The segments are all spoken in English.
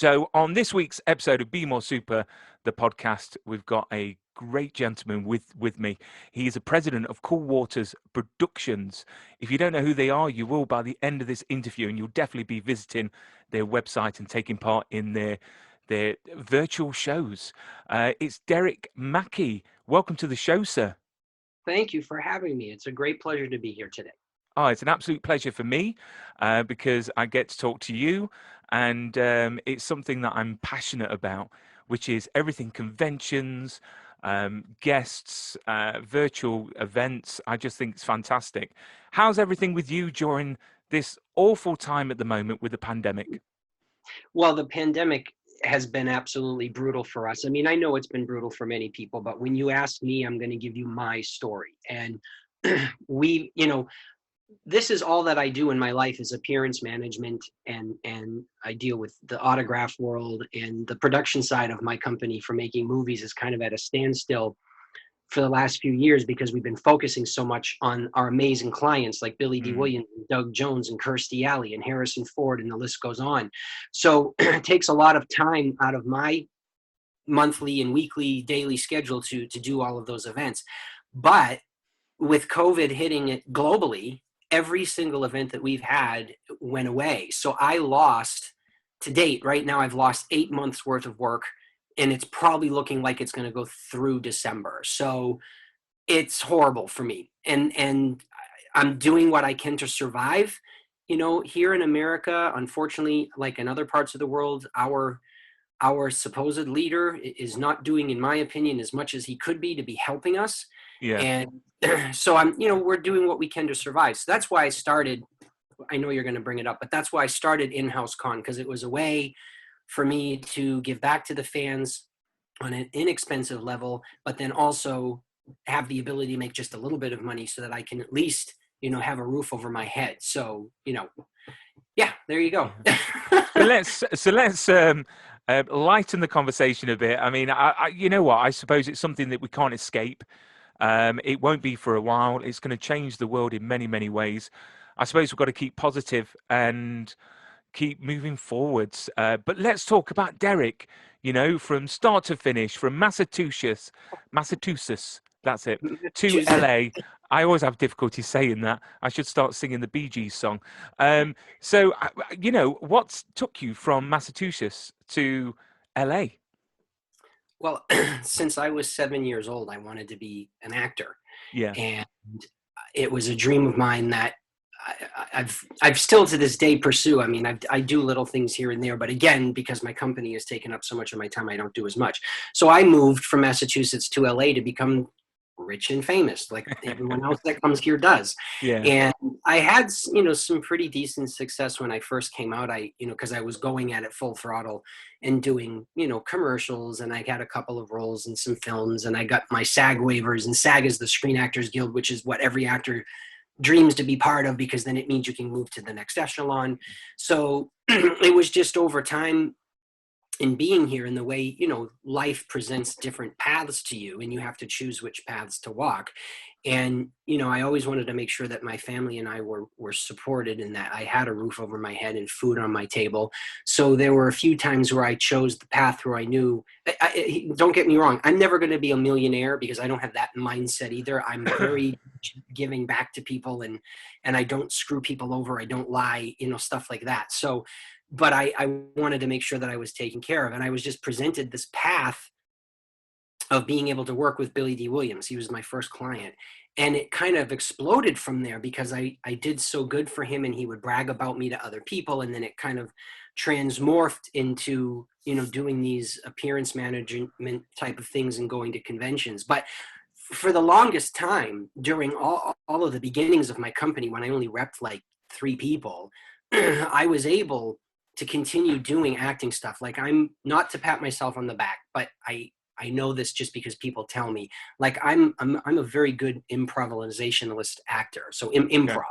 So on this week's episode of Be More Super, the podcast, we've got a great gentleman with me. He is a president of Coolwaters Productions. If you don't know who they are, you will by the end of this interview, and you'll definitely be visiting their website and taking part in their virtual shows. It's Derek Maki. Welcome to the show, sir. Thank you for having me. It's a great pleasure to be here today. Oh, it's an absolute pleasure for me because I get to talk to you, and it's something that I'm passionate about, which is everything conventions, guests, virtual events. I just think it's fantastic. How's everything with you during this awful time at the moment with the pandemic? Well, the pandemic has been absolutely brutal for us. I mean, I know it's been brutal for many people, but when you ask me, I'm going to give you my story. And this is all that I do in my life is appearance management, and I deal with the autograph world, and the production side of my company for making movies is kind of at a standstill for the last few years because we've been focusing so much on our amazing clients like Billy D. Mm. Williams, and Doug Jones, and Kirstie Ally, and Harrison Ford, and the list goes on. So it takes a lot of time out of my monthly and weekly daily schedule to do all of those events. But with COVID hitting it globally, every single event that we've had went away. So I lost, to date, right now, I've lost 8 months worth of work, and it's probably looking like it's going to go through December. So it's horrible for me. And I'm doing what I can to survive. You know, here in America, unfortunately, like in other parts of the world, our supposed leader is not doing, in my opinion, as much as he could be to be helping us. Yeah. And so we're doing what we can to survive. So that's why I started, I know you're going to bring it up, but that's why I started In-House Con, because it was a way for me to give back to the fans on an inexpensive level, but then also have the ability to make just a little bit of money so that I can at least, have a roof over my head. So, yeah, there you go. So let's lighten the conversation a bit. I mean, you know what? I suppose it's something that we can't escape. It won't be for a while. It's going to change the world in many, many ways. I suppose we've got to keep positive and keep moving forwards. But let's talk about Derek, from start to finish, from Massachusetts, that's it, to LA. I always have difficulty saying that. I should start singing the Bee Gees song. So, what took you from Massachusetts to LA? Well, since I was 7 years old, I wanted to be an actor. Yeah. And it was a dream of mine that I've still to this day pursue. I mean, I do little things here and there, but again, because my company has taken up so much of my time, I don't do as much. So I moved from Massachusetts to LA to become rich and famous, like everyone else that comes here does. Yeah. And I had, some pretty decent success when I first came out. Because I was going at it full throttle and doing, commercials, and I had a couple of roles in some films, and I got my SAG waivers, and SAG is the Screen Actors Guild, which is what every actor dreams to be part of, because then it means you can move to the next echelon. So it was just over time in being here, and the way, life presents different paths to you, and you have to choose which paths to walk. And, I always wanted to make sure that my family and I were supported, and that I had a roof over my head and food on my table. So there were a few times where I chose the path where I knew, don't get me wrong, I'm never going to be a millionaire, because I don't have that mindset either. I'm very giving back to people, and I don't screw people over. I don't lie, stuff like that. So, but I wanted to make sure that I was taken care of. And I was just presented this path of being able to work with Billy D. Williams. He was my first client. And it kind of exploded from there, because I did so good for him, and he would brag about me to other people. And then it kind of transmorphed into, doing these appearance management type of things and going to conventions. But for the longest time, during all of the beginnings of my company, when I only repped like 3 people, I was able to continue doing acting stuff. Like, I'm not to pat myself on the back, but I know this just because people tell me. Like, I'm a very good improvisationalist actor. So improv,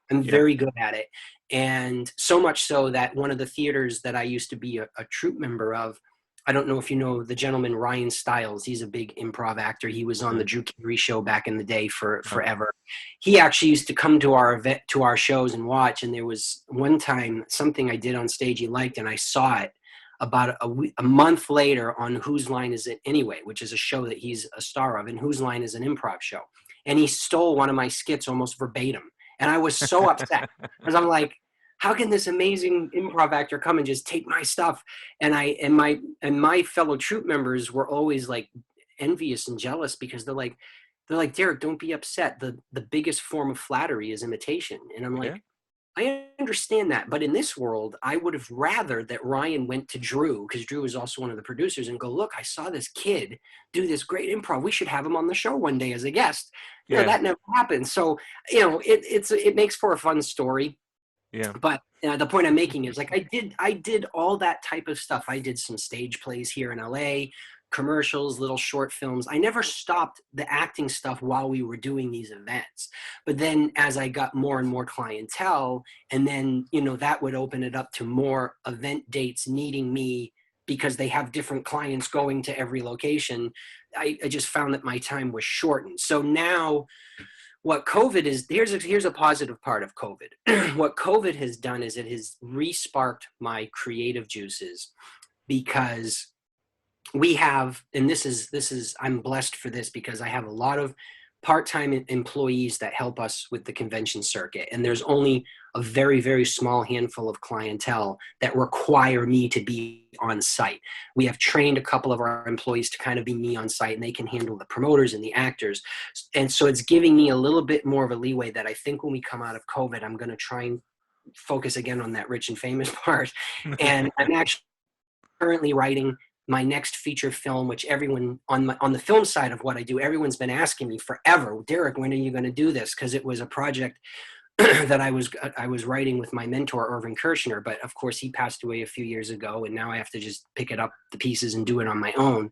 I'm very good at it. And so much so that one of the theaters that I used to be a troupe member of, I don't know if you know the gentleman Ryan Stiles. He's a big improv actor. He was on the Drew Carey show back in the day for forever. He actually used to come to our event, to our shows, and watch. And there was one time something I did on stage he liked, and I saw it about a month later on Whose Line Is It Anyway, which is a show that he's a star of, and Whose Line is an improv show. And he stole one of my skits almost verbatim. And I was so upset because I'm like, how can this amazing improv actor come and just take my stuff? And my fellow troupe members were always like envious and jealous because they're like, Derek, don't be upset. The biggest form of flattery is imitation. And I'm Yeah. like, I understand that, but in this world, I would have rather that Ryan went to Drew, because Drew is also one of the producers, and go, look, I saw this kid do this great improv. We should have him on the show one day as a guest. Yeah. That never happened. So, it makes for a fun story. Yeah. But the point I'm making is like I did all that type of stuff. I did some stage plays here in LA, commercials, little short films. I never stopped the acting stuff while we were doing these events. But then as I got more and more clientele, and then that would open it up to more event dates needing me because they have different clients going to every location. I just found that my time was shortened. So now what COVID is, here's a positive part of COVID. What COVID has done is it has re-sparked my creative juices, because we have, and this is I'm blessed for this because I have a lot of part-time employees that help us with the convention circuit, and there's only a very, very small handful of clientele that require me to be on site. We have trained a couple of our employees to kind of be me on site, and they can handle the promoters and the actors. And so it's giving me a little bit more of a leeway that I think when we come out of COVID, I'm going to try and focus again on that rich and famous part. And I'm actually currently writing my next feature film, which everyone on the film side of what I do, everyone's been asking me forever, Derek, when are you going to do this? Because it was a project that I was writing with my mentor, Irvin Kershner, but of course he passed away a few years ago, and now I have to just pick it up, the pieces, and do it on my own.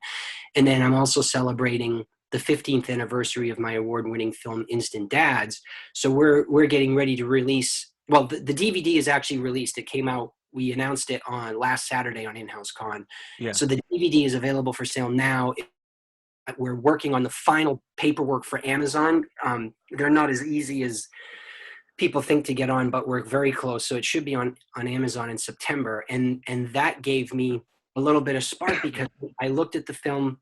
And then I'm also celebrating the 15th anniversary of my award-winning film, Instant Dads. So we're getting ready to release, well, the DVD is actually released. It came out, we announced it on last Saturday on In-House Con. Yeah. So the DVD is available for sale now. We're working on the final paperwork for Amazon. They're not as easy as people think to get on, but we're very close. So it should be on Amazon in September. And that gave me a little bit of spark because I looked at the film.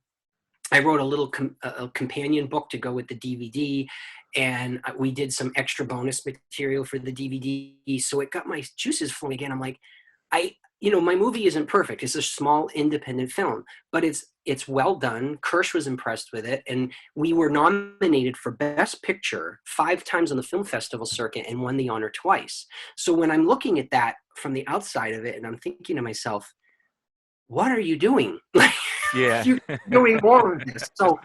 I wrote a little a companion book to go with the DVD, and we did some extra bonus material for the DVD. So it got my juices flowing again. I'm like, my movie isn't perfect. It's a small independent film, but it's well done. Kirsch was impressed with it, and we were nominated for Best Picture 5 times on the film festival circuit and won the honor twice. So when I'm looking at that from the outside of it, and I'm thinking to myself, what are you doing? Yeah. You're doing more of this. So,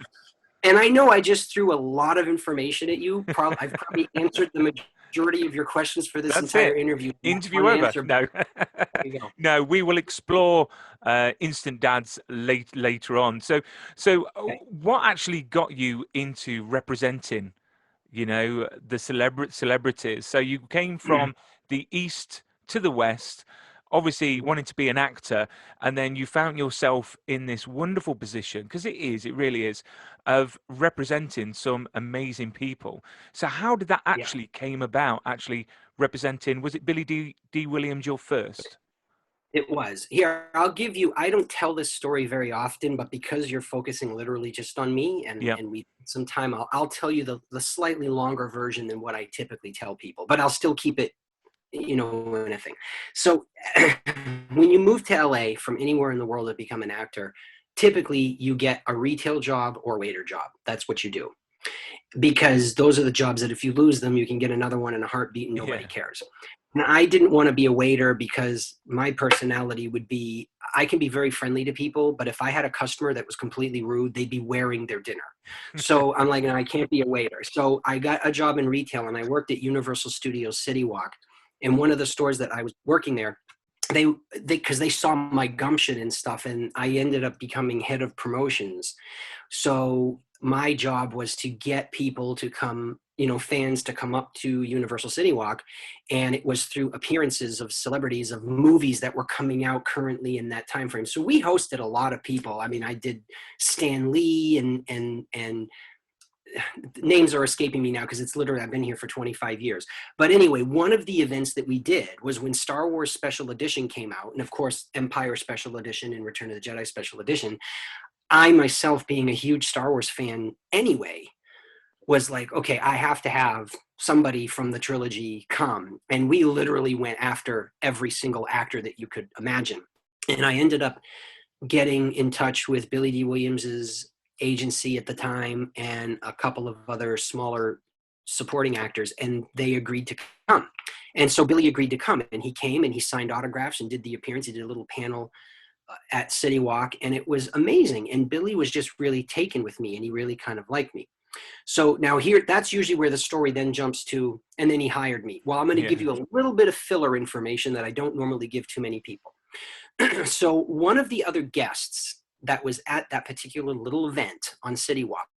and I know I just threw a lot of information at you. I've probably answered the majority of your questions for this That's entire it. interview. Interview over. No. There you go. No, we will explore Instant Dads later on. So Okay. what actually got you into representing, the celebrities? So you came from the East to the West, obviously wanting to be an actor, and then you found yourself in this wonderful position, because it really is, of representing some amazing people. So how did that Yeah. actually came about, actually representing, was it Billy D. Williams your first? It was. Here, I'll give you, I don't tell this story very often, but because you're focusing literally just on me Yeah. and we some time, I'll tell you the slightly longer version than what I typically tell people, but I'll still keep it, anything. So when you move to LA from anywhere in the world to become an actor, typically you get a retail job or waiter job. That's what you do. Because those are the jobs that if you lose them, you can get another one in a heartbeat and nobody Yeah. cares. And I didn't want to be a waiter because my personality would be, I can be very friendly to people, but if I had a customer that was completely rude, they'd be wearing their dinner. So I'm like, no, I can't be a waiter. So I got a job in retail, and I worked at Universal Studios City Walk. And one of the stores that I was working there, because they saw my gumption and stuff, and I ended up becoming head of promotions. So my job was to get people to come, fans to come up to Universal City Walk. And it was through appearances of celebrities of movies that were coming out currently in that time frame. So we hosted a lot of people. I mean, I did Stan Lee and names are escaping me now because it's literally, I've been here for 25 years. But anyway, one of the events that we did was when Star Wars Special Edition came out, and of course, Empire Special Edition and Return of the Jedi Special Edition. I myself, being a huge Star Wars fan anyway, was like, okay, I have to have somebody from the trilogy come. And we literally went after every single actor that you could imagine. And I ended up getting in touch with Billy D. Williams's agency at the time and a couple of other smaller supporting actors, and they agreed to come. And so Billy agreed to come, and he came and he signed autographs and did the appearance. He did a little panel at City Walk, and it was amazing. And Billy was just really taken with me, and he really kind of liked me. So now here, that's usually where the story then jumps to, and then he hired me. Well, I'm going to give Yeah. you a little bit of filler information that I don't normally give too many people. So one of the other guests that was at that particular little event on City Walk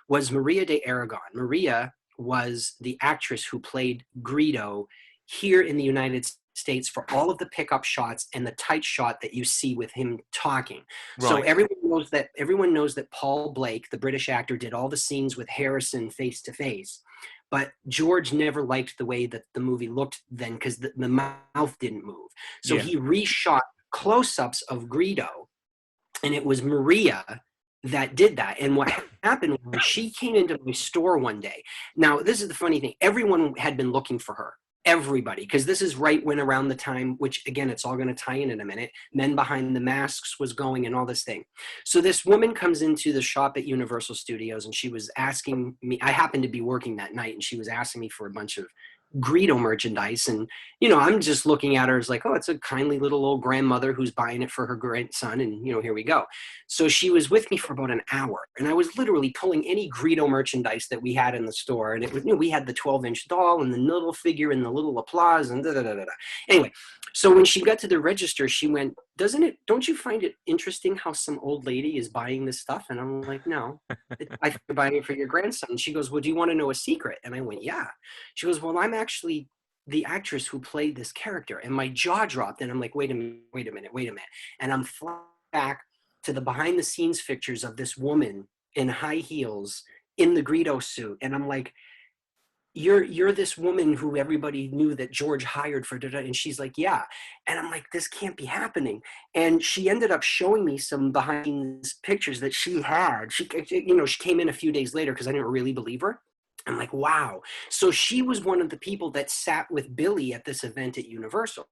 was Maria de Aragon. Maria was the actress who played Greedo here in the United States for all of the pickup shots and the tight shot that you see with him talking. So Right. everyone knows that Paul Blake, the British actor, did all the scenes with Harrison face to face. But George never liked the way that the movie looked then because the mouth didn't move. So Yeah. he reshot close-ups of Greedo, and it was Maria that did that. And what happened was she came into my store one day. Now, this is the funny thing. Everyone had been looking for her. Everybody, because this is right when around the time, which again, it's all going to tie in a minute, Men Behind the Masks was going and all this thing. So this woman comes into the shop at Universal Studios, and she was asking me, I happened to be working that night, and she was asking me for a bunch of Greedo merchandise. And, I'm just looking at her as like, oh, it's a kindly little old grandmother who's buying it for her grandson. And, here we go. So she was with me for about an hour, and I was literally pulling any Greedo merchandise that we had in the store. And it was, we had the 12-inch doll and the little figure and the little applause and da da da da. Anyway, so when she got to the register, she went, don't you find it interesting how some old lady is buying this stuff? And I'm like, no, I think you're buying it for your grandson. And she goes, well, do you want to know a secret? And I went, yeah. She goes, well, I'm actually the actress who played this character. And my jaw dropped, and I'm like, wait a minute. And I'm flying back to the behind the scenes pictures of this woman in high heels in the Greedo suit. And I'm like, you're this woman who everybody knew that George hired for, and she's like, yeah. And I'm like, this can't be happening. And she ended up showing me some behind the scenes pictures that she had. She came in a few days later because I didn't really believe her. I'm like, wow. So she was one of the people that sat with Billy at this event at Universal.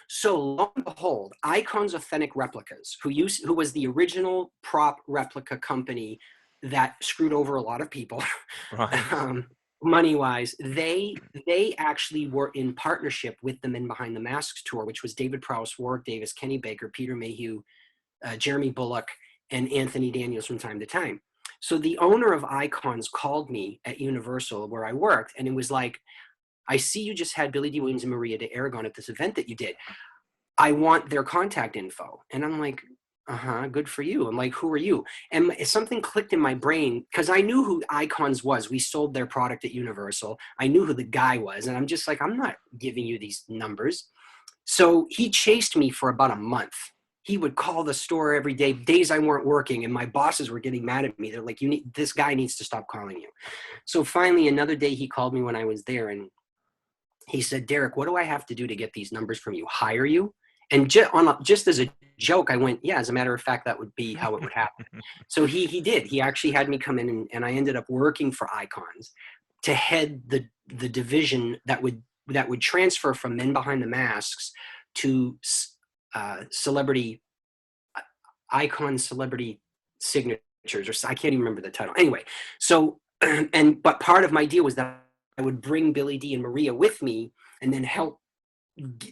So lo and behold, Icon's Authentic Replicas, who was the original prop replica company that screwed over a lot of people, Right. money-wise, they actually were in partnership with the Men Behind the Masks tour, which was David Prowse, Warwick Davis, Kenny Baker, Peter Mayhew, Jeremy Bullock, and Anthony Daniels from time to time. So the owner of Icons called me at Universal where I worked, and it was like, I see you just had Billy D. Williams and Maria de Aragon at this event that you did. I want their contact info. And I'm like, good for you. I'm like, who are you? And something clicked in my brain because I knew who Icons was. We sold their product at Universal. I knew who the guy was. And I'm just like, I'm not giving you these numbers. So he chased me for about a month. He would call the store every day, days I weren't working, and my bosses were getting mad at me. They're like, this guy needs to stop calling you. So finally, another day he called me when I was there, and he said, Derek, what do I have to do to get these numbers from you? Hire you? And just as a joke, I went, yeah, as a matter of fact, that would be how it would happen. So he did. He actually had me come in, and I ended up working for Icons to head the division that would transfer from Men Behind the Masks to celebrity signatures, or I can't even remember the title. Anyway, so but part of my deal was that I would bring Billy D and Maria with me, and then help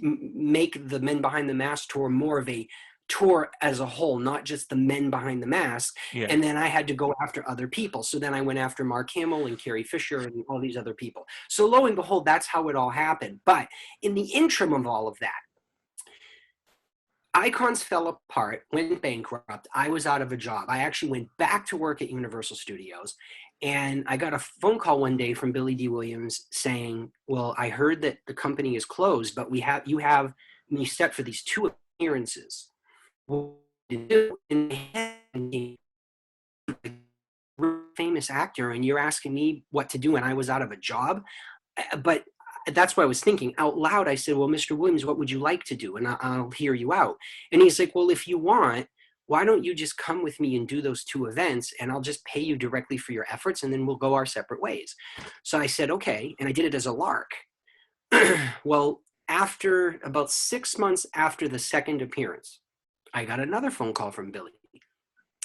make the Men Behind the Mask tour more of a tour as a whole, not just the Men Behind the Mask. Yeah. And then I had to go after other people. So then I went after Mark Hamill and Carrie Fisher and all these other people. So lo and behold, that's how it all happened. But in the interim of all of that, Icons fell apart, went bankrupt. I was out of a job. I actually went back to work at Universal Studios, and I got a phone call one day from Billy D. Williams saying, well, I heard that the company is closed, but you have me set for these 2 appearances. What do you do? famous actor and you're asking me what to do and I was out of a job. But that's what I was thinking out loud. I said, well, Mr. Williams, what would you like to do? And I'll hear you out. And he's like, well, if you want, why don't you just come with me and do those 2 events and I'll just pay you directly for your efforts and then we'll go our separate ways. So I said, okay. And I did it as a lark. Well, after about 6 months after the second appearance, I got another phone call from Billy.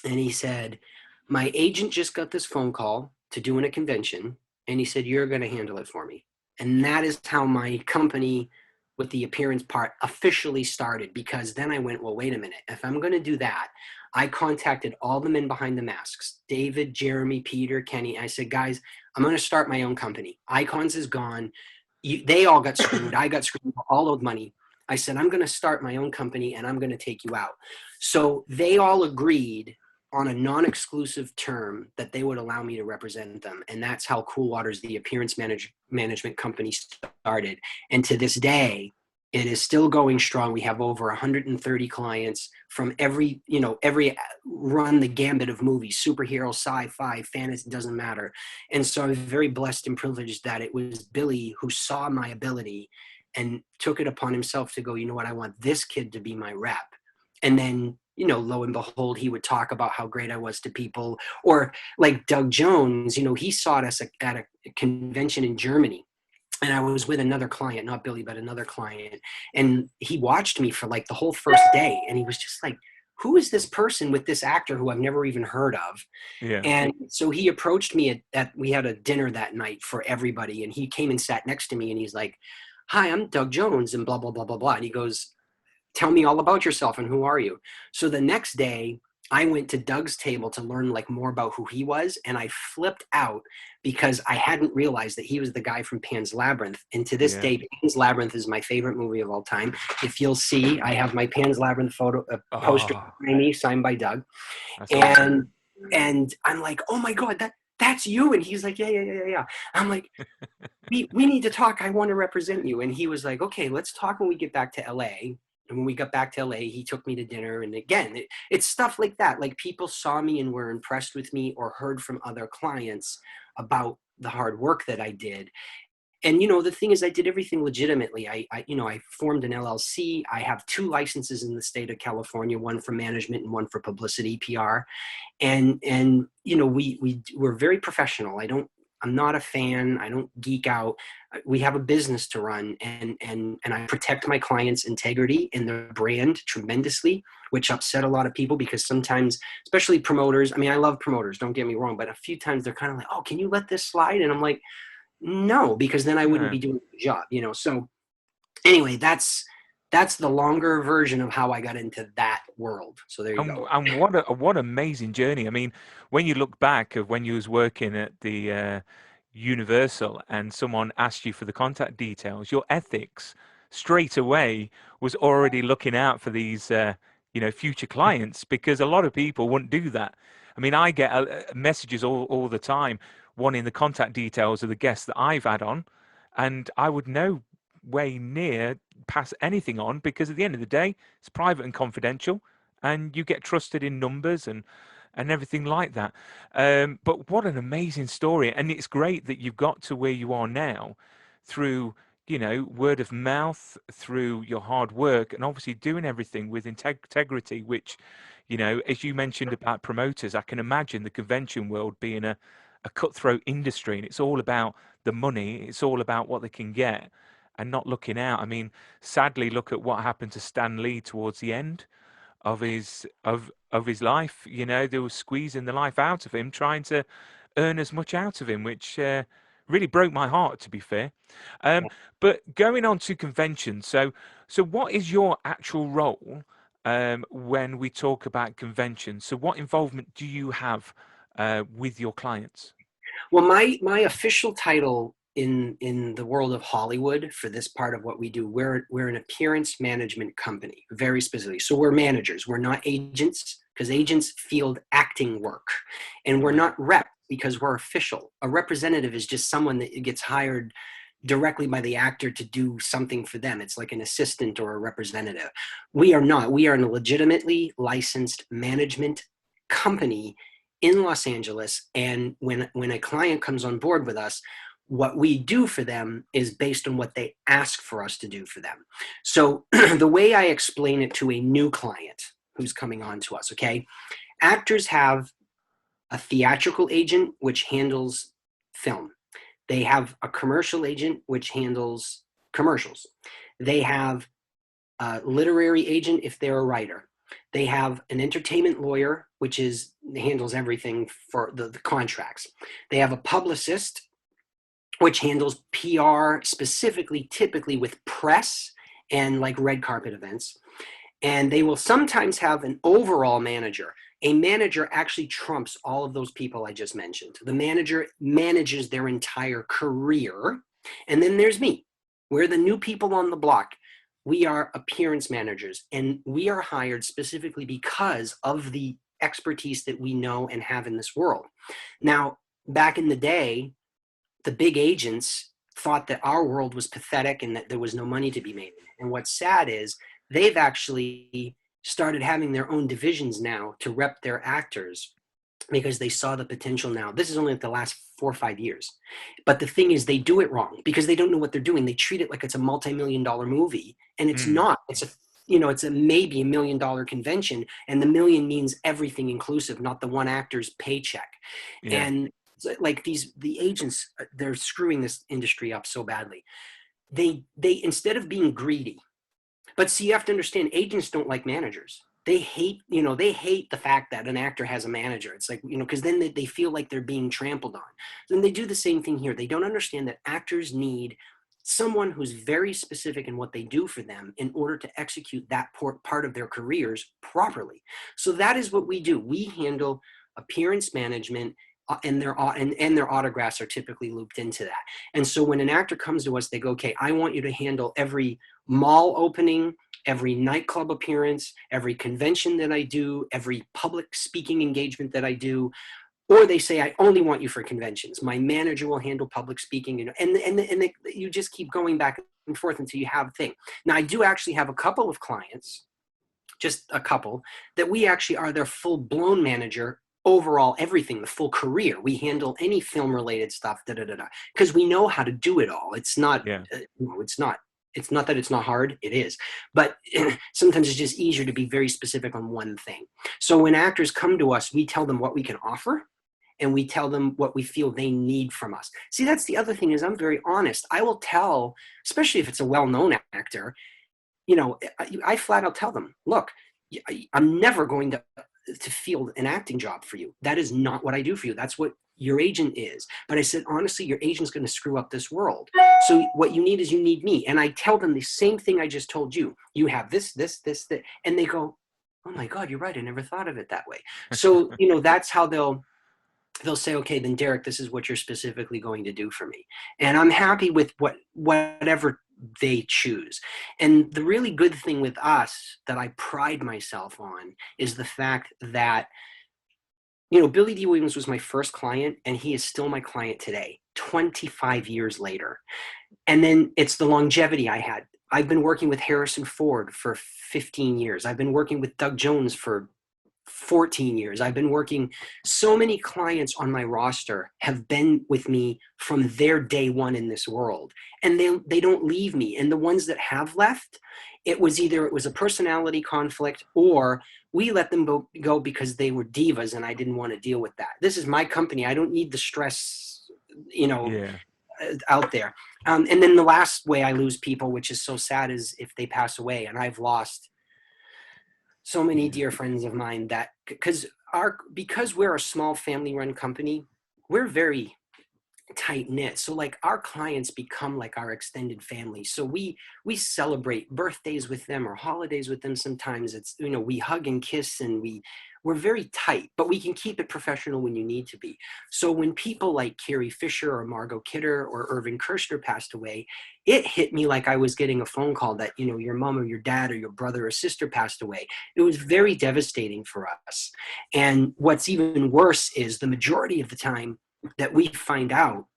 And he said, my agent just got this phone call to do in a convention. And he said, you're going to handle it for me. And that is how my company with the appearance part officially started. Because then I went, well, wait a minute. If I'm going to do that, I contacted all the men behind the masks, David, Jeremy, Peter, Kenny. I said, guys, I'm going to start my own company. Icons is gone. They all got screwed. I got screwed for all owed money. I said, I'm going to start my own company and I'm going to take you out. So they all agreed on a non-exclusive term that they would allow me to represent them. And that's how Coolwaters, the appearance management company, started. And to this day, it is still going strong. We have over 130 clients from every run the gambit of movies, superhero, sci-fi, fantasy, doesn't matter. And so I'm very blessed and privileged that it was Billy who saw my ability and took it upon himself to go, you know what, I want this kid to be my rep. And then, lo and behold, he would talk about how great I was to people. Or like Doug Jones, he saw us at a convention in Germany. And I was with another client, not Billy, but another client. And he watched me for like the whole first day. And he was just like, who is this person with this actor who I've never even heard of? Yeah. And so he approached me we had a dinner that night for everybody. And he came and sat next to me and he's like, hi, I'm Doug Jones and blah, blah, blah, blah, blah. And he goes, tell me all about yourself and who are you? So the next day I went to Doug's table to learn like more about who he was. And I flipped out because I hadn't realized that he was the guy from Pan's Labyrinth. And to this Yeah. day, Pan's Labyrinth is my favorite movie of all time. If you'll see, I have my Pan's Labyrinth photo poster Oh, behind me signed by Doug. that's awesome. And I'm like, oh my God, that's you. And he's like, yeah. I'm like, we need to talk. I want to represent you. And he was like, okay, let's talk when we get back to LA. And when we got back to LA, he took me to dinner. And again, it's stuff like that. Like people saw me and were impressed with me or heard from other clients about the hard work that I did. And, the thing is, I did everything legitimately. I formed an LLC. I have 2 licenses in the state of California, one for management and one for publicity, PR. And we're very professional. I'm not a fan. I don't geek out. We have a business to run and I protect my clients' integrity and their brand tremendously, which upset a lot of people because sometimes, especially promoters, I mean, I love promoters, don't get me wrong, but a few times they're kind of like, oh, can you let this slide? And I'm like, no, because then I wouldn't Yeah. be doing the job, So anyway, that's the longer version of how I got into that world. So there you go. And what amazing journey. I mean, when you look back of when you was working at the Universal and someone asked you for the contact details, your ethics straight away was already looking out for these future clients because a lot of people wouldn't do that. I mean, I get messages all the time wanting the contact details of the guests that I've had on, and I would no way near pass anything on because at the end of the day, it's private and confidential, and you get trusted in numbers and everything like that. But what an amazing story, and it's great that you've got to where you are now through word of mouth, through your hard work, and obviously doing everything with integrity, which as you mentioned about promoters, I can imagine the convention world being a cutthroat industry, and it's all about the money, it's all about what they can get and not looking out. I mean, sadly, look at what happened to Stan Lee towards the end of his life. They were squeezing the life out of him, trying to earn as much out of him, which really broke my heart, to be fair. Um, but going on to conventions, so what is your actual role when we talk about conventions? So what involvement do you have with your clients? Well, my official title in the world of Hollywood for this part of what we do, we're an appearance management company, very specifically. So we're managers. We're not agents because agents field acting work, and we're Right. not rep because we're official. A representative is just someone that gets hired directly by the actor to do something for them. It's like an assistant or a representative. We are not. We are a legitimately licensed management company in Los Angeles. And when a client comes on board with us, what we do for them is based on what they ask for us to do for them. So the way I explain it to a new client who's coming on to us, okay, actors have a theatrical agent, which handles film. They have a commercial agent, which handles commercials. They have a literary agent if they're a writer. They have an entertainment lawyer, which handles everything for the contracts. They have a publicist, which handles PR specifically, typically with press and like red carpet events. And they will sometimes have an overall manager. A manager actually trumps all of those people I just mentioned. The manager manages their entire career. And then there's me. We're the new people on the block. We are appearance managers, and we are hired specifically because of the expertise that we know and have in this world. Now, back in the day, the big agents thought that our world was pathetic and that there was no money to be made. And what's sad is they've actually started having their own divisions now to rep their actors because they saw the potential now. This is only like the last 4 or 5 years. But the thing is, they do it wrong because they don't know what they're doing. They treat it like it's a multi-million-dollar movie, and it's not. It's a maybe $1 million convention, and the million means everything inclusive, not the one actor's paycheck. Yeah. And like the agents, they're screwing this industry up so badly. They instead of being greedy, but see, you have to understand, agents don't like managers. They hate the fact that an actor has a manager. It's like, because then they feel like they're being trampled on. Then they do the same thing here. They don't understand that actors need someone who's very specific in what they do for them in order to execute that part of their careers properly. So that is what we do. We handle appearance management, and their autographs are typically looped into that. And so when an actor comes to us, they go, okay, I want you to handle every mall opening, every nightclub appearance, every convention that I do, every public speaking engagement that I do. Or they say, I only want you for conventions. My manager will handle public speaking. And you just keep going back and forth until you have a thing. Now, I do actually have a couple of clients, just a couple, that we actually are their full-blown manager overall, everything, the full career. We handle any film related stuff, because we know how to do it all. It's not, Yeah. it's not that it's not hard, it is. But sometimes it's just easier to be very specific on one thing. So when actors come to us, we tell them what we can offer, and we tell them what we feel they need from us. See, that's the other thing, is I'm very honest. I will tell, especially if it's a well-known actor, I flat out tell them, look, I'm never going to field an acting job for you. That is not what I do for you. That's what your agent is. But I said, honestly, your agent's going to screw up this world. So what you need is you need me. And I tell them the same thing I just told you. You have this, that. And they go, oh my God, you're right. I never thought of it that way. So, that's how they'll say, okay, then Derek, this is what you're specifically going to do for me. And I'm happy with whatever they choose. And the really good thing with us that I pride myself on is the fact that, Billy D. Williams was my first client, and he is still my client today, 25 years later. And then it's the longevity I had. I've been working with Harrison Ford for 15 years. I've been working with Doug Jones for 14 years. I've been working, so many clients on my roster have been with me from their day one in this world, and they don't leave me. And the ones that have left, it was a personality conflict, or we let them go because they were divas and I didn't want to deal with that. This is my company. I don't need the stress, Yeah. out there. And then the last way I lose people, which is so sad, is if they pass away. And I've lost so many dear friends of mine that because we're a small family run company, we're very tight knit. So like our clients become like our extended family. So we celebrate birthdays with them or holidays with them. Sometimes it's, we hug and kiss, and we're very tight, but we can keep it professional when you need to be. So when people like Carrie Fisher or Margot Kidder or Irving Kershner passed away, it hit me like I was getting a phone call that, your mom or your dad or your brother or sister passed away. It was very devastating for us. And what's even worse is the majority of the time that we find out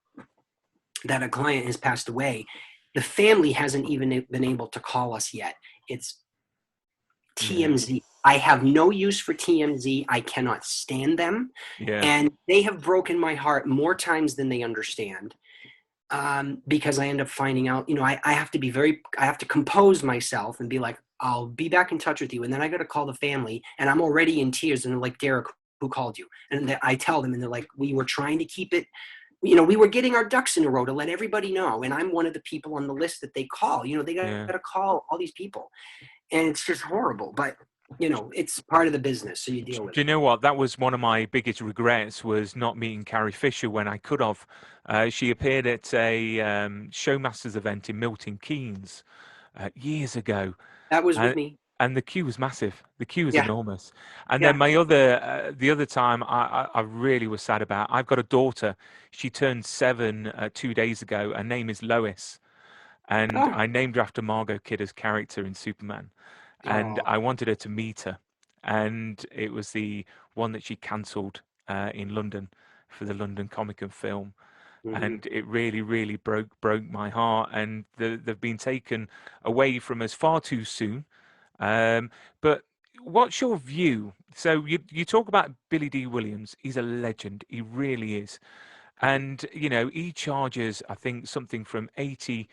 that a client has passed away, the family hasn't even been able to call us yet. It's Yeah. TMZ. I have no use for TMZ. I cannot stand them. Yeah. And they have broken my heart more times than they understand. Because I end up finding out, I have to I have to compose myself and be like, I'll be back in touch with you. And then I got to call the family and I'm already in tears. And they're like, Derek, who called you? And I tell them, and they're like, we were trying to keep it, we were getting our ducks in a row to let everybody know. And I'm one of the people on the list that they call. They got Yeah. to call all these people. And it's just horrible. But, it's part of the business. So you deal with Do you it. know what? That was one of my biggest regrets, was not meeting Carrie Fisher when I could have. She appeared at a Showmasters event in Milton Keynes years ago, That was with and me. and the queue was massive. The queue was Yeah. enormous. And then Yeah. the other time I really was sad about. I've got a daughter. She turned 7 2 days ago. Her name is Lois, and Oh, I named her after Margot Kidder's character in Superman, and oh. I wanted her to meet her, and it was the one that she cancelled in London for the London Comic and Film, Mm-hmm. and it really, really broke my heart, and they've been taken away from us far too soon. But what's your view? So you talk about Billy D. Williams. He's a legend. He really is. And he charges, I think, something from £80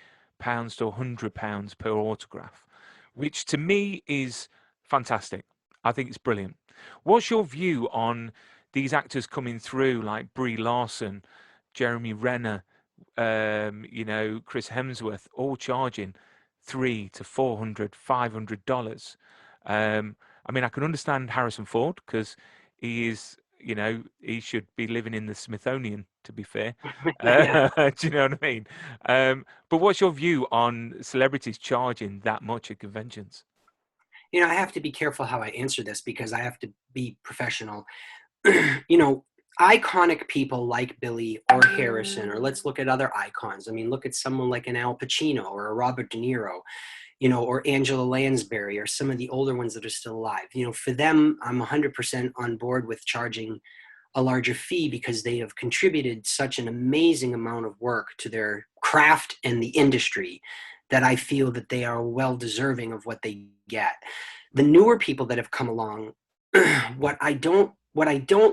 to £100 per autograph, which to me is fantastic. I think it's brilliant. What's your view on these actors coming through like Brie Larson, Jeremy Renner, Chris Hemsworth, all charging $300 to $500? I mean, I can understand Harrison Ford because he is, he should be living in the Smithsonian, to be fair. Yeah. Do you know what I mean? But what's your view on celebrities charging that much at conventions? I have to be careful how I answer this because I have to be professional. you know, Iconic people like Billy or Harrison, or let's look at other icons. I mean, look at someone like an Al Pacino or a Robert De Niro, or Angela Lansbury or some of the older ones that are still alive. For them, I'm 100% on board with charging a larger fee because they have contributed such an amazing amount of work to their craft and the industry that I feel that they are well deserving of what they get. The newer people that have come along, what I don't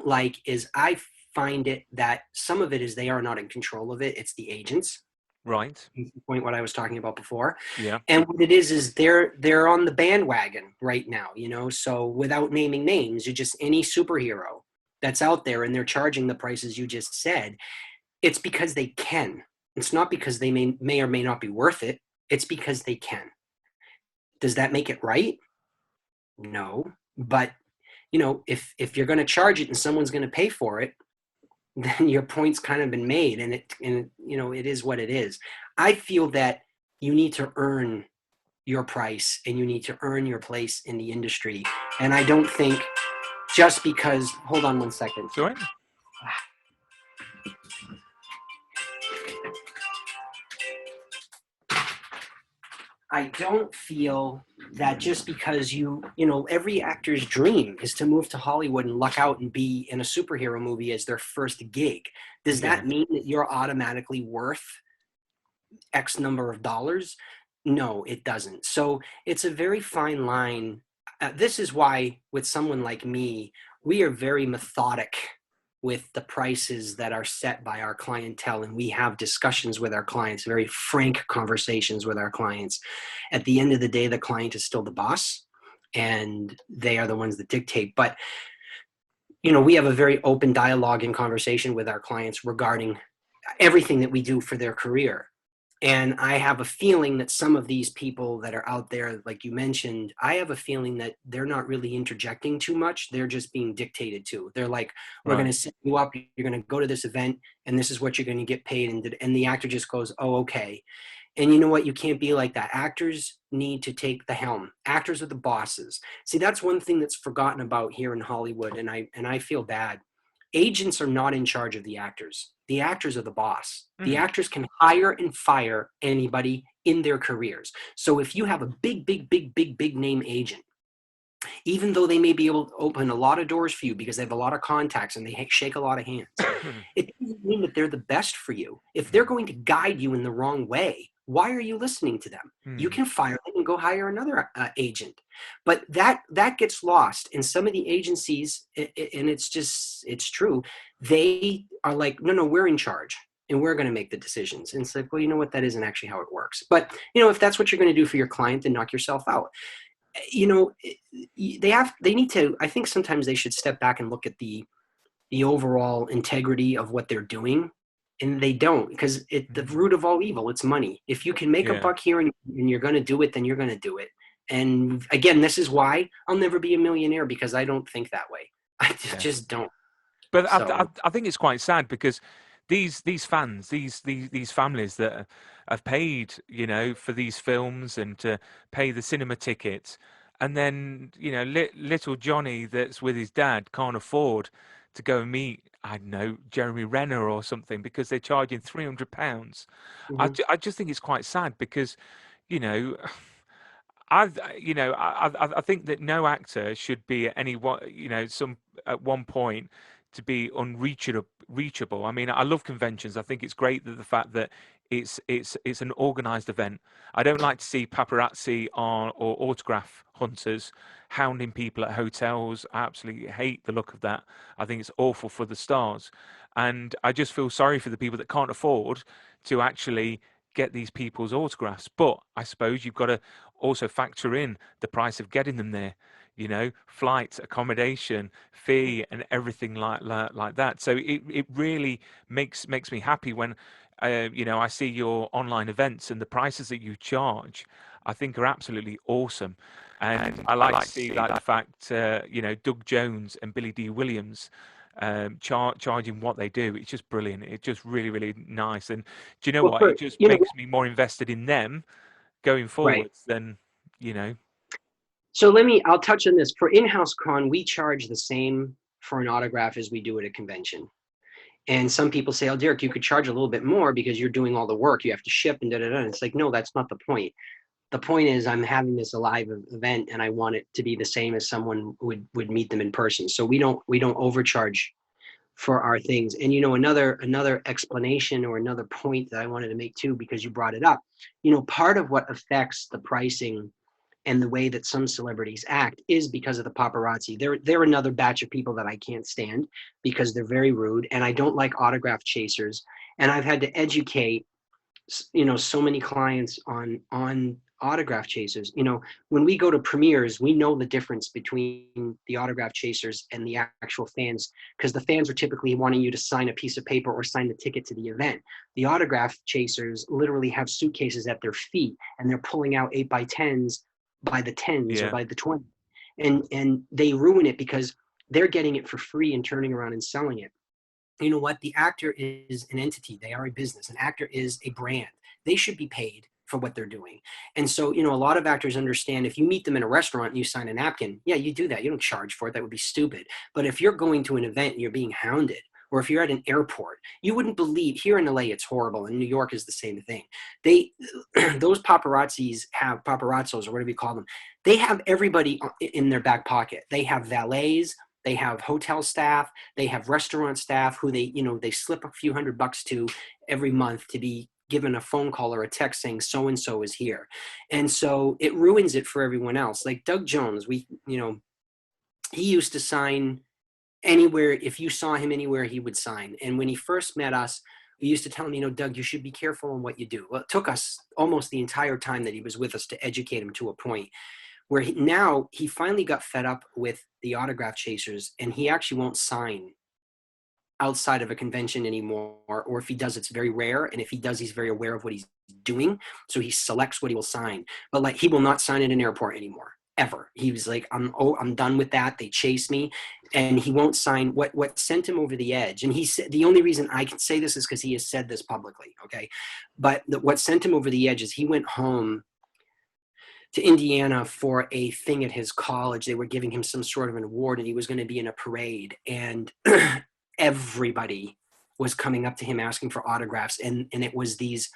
like is I find it that some of it is they are not in control of it. It's the agents. Right. Point what I was talking about before. Yeah. And what it is they're on the bandwagon right now, so without naming names, you just any superhero that's out there and they're charging the prices you just said, it's because they can. It's not because they may or may not be worth it. It's because they can. Does that make it right? No. But if you're going to charge it and someone's going to pay for it, then your point's kind of been made, and it is what it is. I feel that you need to earn your price and you need to earn your place in the industry. And I don't think just because, hold on one second. So I don't feel that just because every actor's dream is to move to Hollywood and luck out and be in a superhero movie as their first gig. Does yeah. that mean that you're automatically worth X number of dollars? No, it doesn't. So it's a very fine line. This is why with someone like me, we are very methodic with the prices that are set by our clientele, and we have discussions with our clients, very frank conversations with our clients. At the end of the day, the client is still the boss and they are the ones that dictate. But we have a very open dialogue and conversation with our clients regarding everything that we do for their career. And I have a feeling that some of these people that are out there, like you mentioned, I have a feeling that they're not really interjecting too much. They're just being dictated to. They're like, we're going to Right. set you up. You're going to go to this event and this is what you're going to get paid. And the actor just goes, oh, okay. And you know what? You can't be like that. Actors need to take the helm. Actors are the bosses. See, that's one thing that's forgotten about here in Hollywood. And I feel bad. Agents are not in charge of the actors. The actors are the boss. The Mm. actors can hire and fire anybody in their careers. So if you have a big name agent, even though they may be able to open a lot of doors for you because they have a lot of contacts and they shake a lot of hands, it doesn't mean that they're the best for you. If they're going to guide you in the wrong way, why are you listening to them? You Mm. can fire them and go hire another agent. But that gets lost. And some of the agencies, and it's true, they are like, no, we're in charge and we're going to make the decisions. And it's like, well, you know what? That isn't actually how it works. But, if that's what you're going to do for your client, then knock yourself out. They need to, I think sometimes they should step back and look at the overall integrity of what they're doing. And they don't, because the root of all evil, it's money. If you can make a buck here and you're going to do it, then you're going to do it. And again, this is why I'll never be a millionaire, because I don't think that way. I just don't. But I think it's quite sad, because these fans, these families that have paid, for these films and to pay the cinema tickets, and then little Johnny that's with his dad can't afford to go and meet, I don't know, Jeremy Renner or something, because they're charging £300. I just think it's quite sad, because I think that no actor should be at at one point to be unreachable. I mean, I love conventions. I think it's great that the fact that it's an organized event. I don't like to see paparazzi or autograph hunters hounding people at hotels. I absolutely hate the look of that. I think it's awful for the stars, and I just feel sorry for the people that can't afford to actually get these people's autographs. But I suppose you've got to also factor in the price of getting them there, flight, accommodation, fee, and everything like that. So it really makes me happy when I see your online events, and the prices that you charge I think are absolutely awesome. And I like to see that the fact Doug Jones and Billy D. Williams charging what they do. It's just brilliant. It's just really, really nice. And do you know what? It just makes me more invested in them going forwards than. So I'll touch on this. For in-house con, we charge the same for an autograph as we do at a convention. And some people say, oh, Derek, you could charge a little bit more because you're doing all the work. You have to ship and da-da-da. And it's like, no, that's not the point. The point is I'm having this a live event, and I want it to be the same as someone would meet them in person. So we don't overcharge for our things. And another explanation or another point that I wanted to make too, because you brought it up, part of what affects the pricing and the way that some celebrities act is because of the paparazzi. They're another batch of people that I can't stand, because they're very rude, and I don't like autograph chasers. And I've had to educate so many clients on autograph chasers. When we go to premieres, we know the difference between the autograph chasers and the actual fans, because the fans are typically wanting you to sign a piece of paper or sign the ticket to the event. The autograph chasers literally have suitcases at their feet, and they're pulling out 8x10s by the 10s or by the 20s, and they ruin it because they're getting it for free and turning around and selling it. You know what? The actor is an entity. They are a business. An actor is a brand. They should be paid for what they're doing. And so, a lot of actors understand, if you meet them in a restaurant and you sign a napkin, yeah, you do that. You don't charge for it. That would be stupid. But if you're going to an event and you're being hounded, or if you're at an airport, you wouldn't believe, here in LA, it's horrible. And New York is the same thing. Those paparazzos, or whatever you call them, they have everybody in their back pocket. They have valets, they have hotel staff, they have restaurant staff who they slip a few $100 to every month to be given a phone call or a text saying so-and-so is here. And so it ruins it for everyone else. Like Doug Jones, he used to sign anywhere. If you saw him anywhere, he would sign. And when he first met us, we used to tell him, Doug, you should be careful on what you do. Well, it took us almost the entire time that he was with us to educate him to a point where he finally got fed up with the autograph chasers, and he actually won't sign outside of a convention anymore. Or if he does, it's very rare. And if he does, he's very aware of what he's doing. So he selects what he will sign. But he will not sign at an airport anymore. Ever. He was like, I'm done with that. They chase me, and he won't sign. What sent him over the edge, and he said, the only reason I can say this is because he has said this publicly, okay? But what sent him over the edge is he went home to Indiana for a thing at his college. They were giving him some sort of an award, and he was going to be in a parade, and everybody was coming up to him asking for autographs, and it was these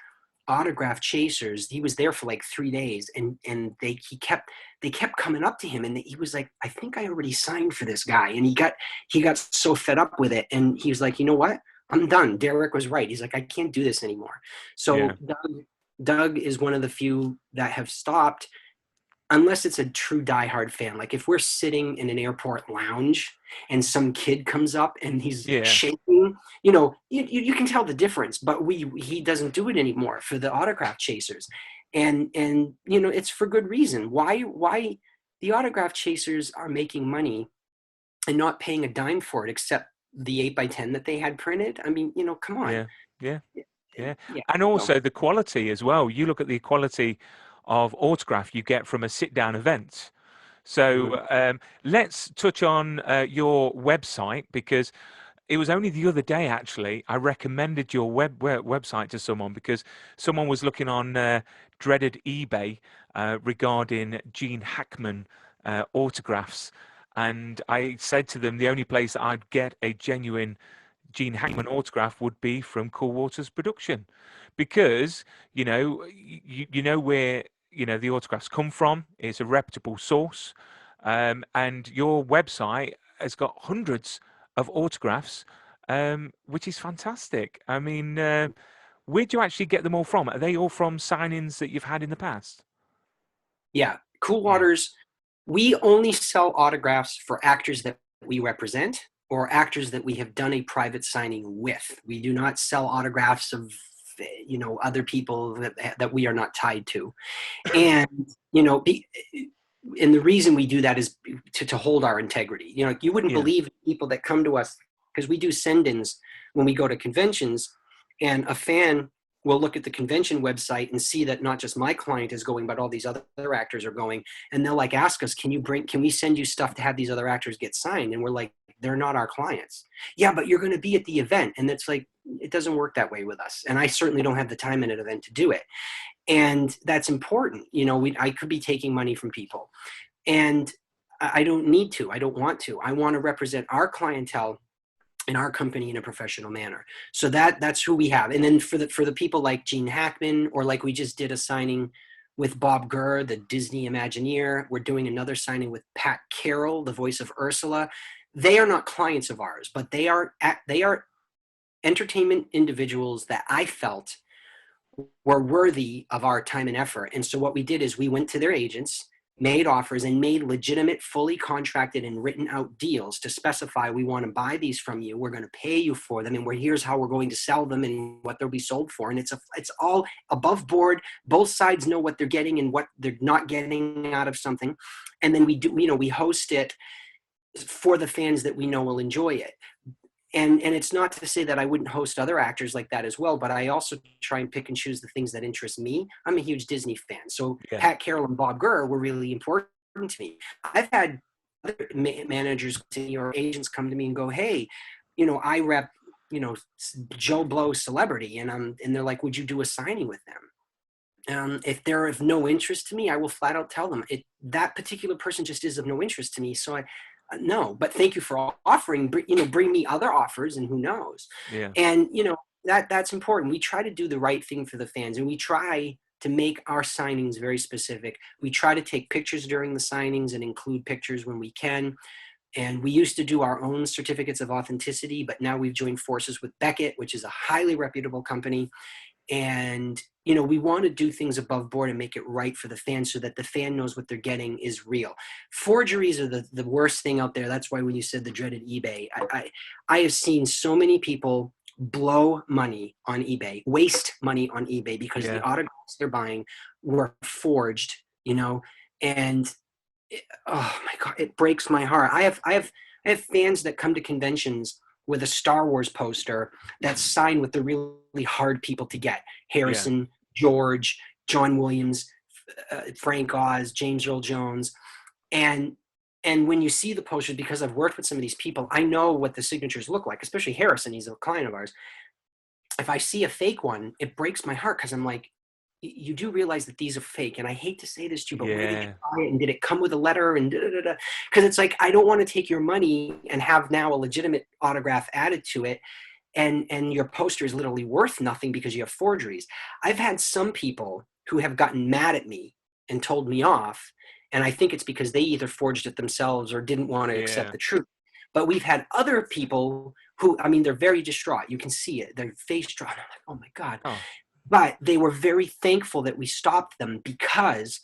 autograph chasers. He was there for like 3 days, and they kept coming up to him, and he was like, I think I already signed for this guy. And he got so fed up with it, and he was like, you know what, I'm done. Derek was right. He's like, I can't do this anymore. So Doug is one of the few that have stopped. unless it's a true diehard fan. Like if we're sitting in an airport lounge and some kid comes up and he's Yeah. shaking, you can tell the difference. But he doesn't do it anymore for the autograph chasers, and it's for good reason. Why the autograph chasers are making money and not paying a dime for it, except the 8x10 that they had printed. I mean, come on. Yeah. Yeah. Yeah. Yeah. And So, also the quality as well. You look at the quality of autograph you get from a sit down event. mhm. So let's touch on your website, because it was only the other day, actually, I recommended your website to someone because someone was looking on dreaded eBay regarding Gene Hackman autographs. And I said to them the only place that I'd get a genuine Gene Hackman autograph would be from Coolwaters Production, because you know where the autographs come from. It's a reputable source, and your website has got hundreds of autographs, which is fantastic. I mean, where do you actually get them all from? Are they all from signings that you've had in the past? Yeah, Cool Yeah, Waters. We only sell autographs for actors that we represent or actors that we have done a private signing with. We do not sell autographs of other people that we are not tied to. And and the reason we do that is to hold our integrity. You wouldn't yeah, believe people that come to us, because we do send-ins when we go to conventions, and a fan will look at the convention website and see that not just my client is going, but all these other actors are going, and they'll like ask us, can we send you stuff to have these other actors get signed? And we're like, they're not our clients. Yeah, but you're going to be at the event. And it's like, it doesn't work that way with us. And I certainly don't have the time in an event to do it. And that's important. I could be taking money from people, and I don't need to. I don't want to. I want to represent our clientele in our company in a professional manner. So that's who we have. And then for the people like Gene Hackman, or like we just did a signing with Bob Gurr, the Disney Imagineer. We're doing another signing with Pat Carroll, the voice of Ursula. They are not clients of ours, but they are entertainment individuals that I felt were worthy of our time and effort. And so what we did is we went to their agents, made offers, and made legitimate, fully contracted and written out deals to specify, we want to buy these from you, we're going to pay you for them, and here's how we're going to sell them and what they'll be sold for. And it's all above board. Both sides know what they're getting and what they're not getting out of something. And then we host it for the fans that we know will enjoy it. And it's not to say that I wouldn't host other actors like that as well, but I also try and pick and choose the things that interest me. I'm a huge Disney fan, so yeah, Pat Carroll and Bob Gurr were really important to me. I've had other managers or agents come to me and go, "Hey, I rep, Joe Blow celebrity," and they're like, "Would you do a signing with them?" If they're of no interest to me, I will flat out tell them that particular person just is of no interest to me. So no, but thank you for offering. Bring me other offers, and who knows. yeah, And that's important. We try to do the right thing for the fans, and we try to make our signings very specific. We try to take pictures during the signings and include pictures when we can. And we used to do our own certificates of authenticity, but now we've joined forces with Beckett, which is a highly reputable company. And we want to do things above board and make it right for the fan, so that the fan knows what they're getting is real. Forgeries are the worst thing out there. That's why when you said the dreaded eBay, I have seen so many people blow money on eBay, waste money on eBay, because the yeah, autographs they're buying were forged, and oh my God, it breaks my heart. I have fans that come to conventions with a Star Wars poster that's signed with the really hard people to get: yeah, Harrison, George, John Williams, Frank Oz, James Earl Jones. And when you see the posters, because I've worked with some of these people, I know what the signatures look like, especially Harrison. He's a client of ours. If I see a fake one, it breaks my heart, because I'm like, you do realize that these are fake. And I hate to say this to you, but where did you yeah, buy it? And did it come with a letter? And because it's like, I don't want to take your money and have now a legitimate autograph added to it, and your poster is literally worth nothing because you have forgeries. I've had some people who have gotten mad at me and told me off, and I think it's because they either forged it themselves or didn't want to accept yeah. the truth. But we've had other people who, I mean, they're very distraught. You can see it. Their face drawn. I'm like, oh my God. Oh, But they were very thankful that we stopped them, because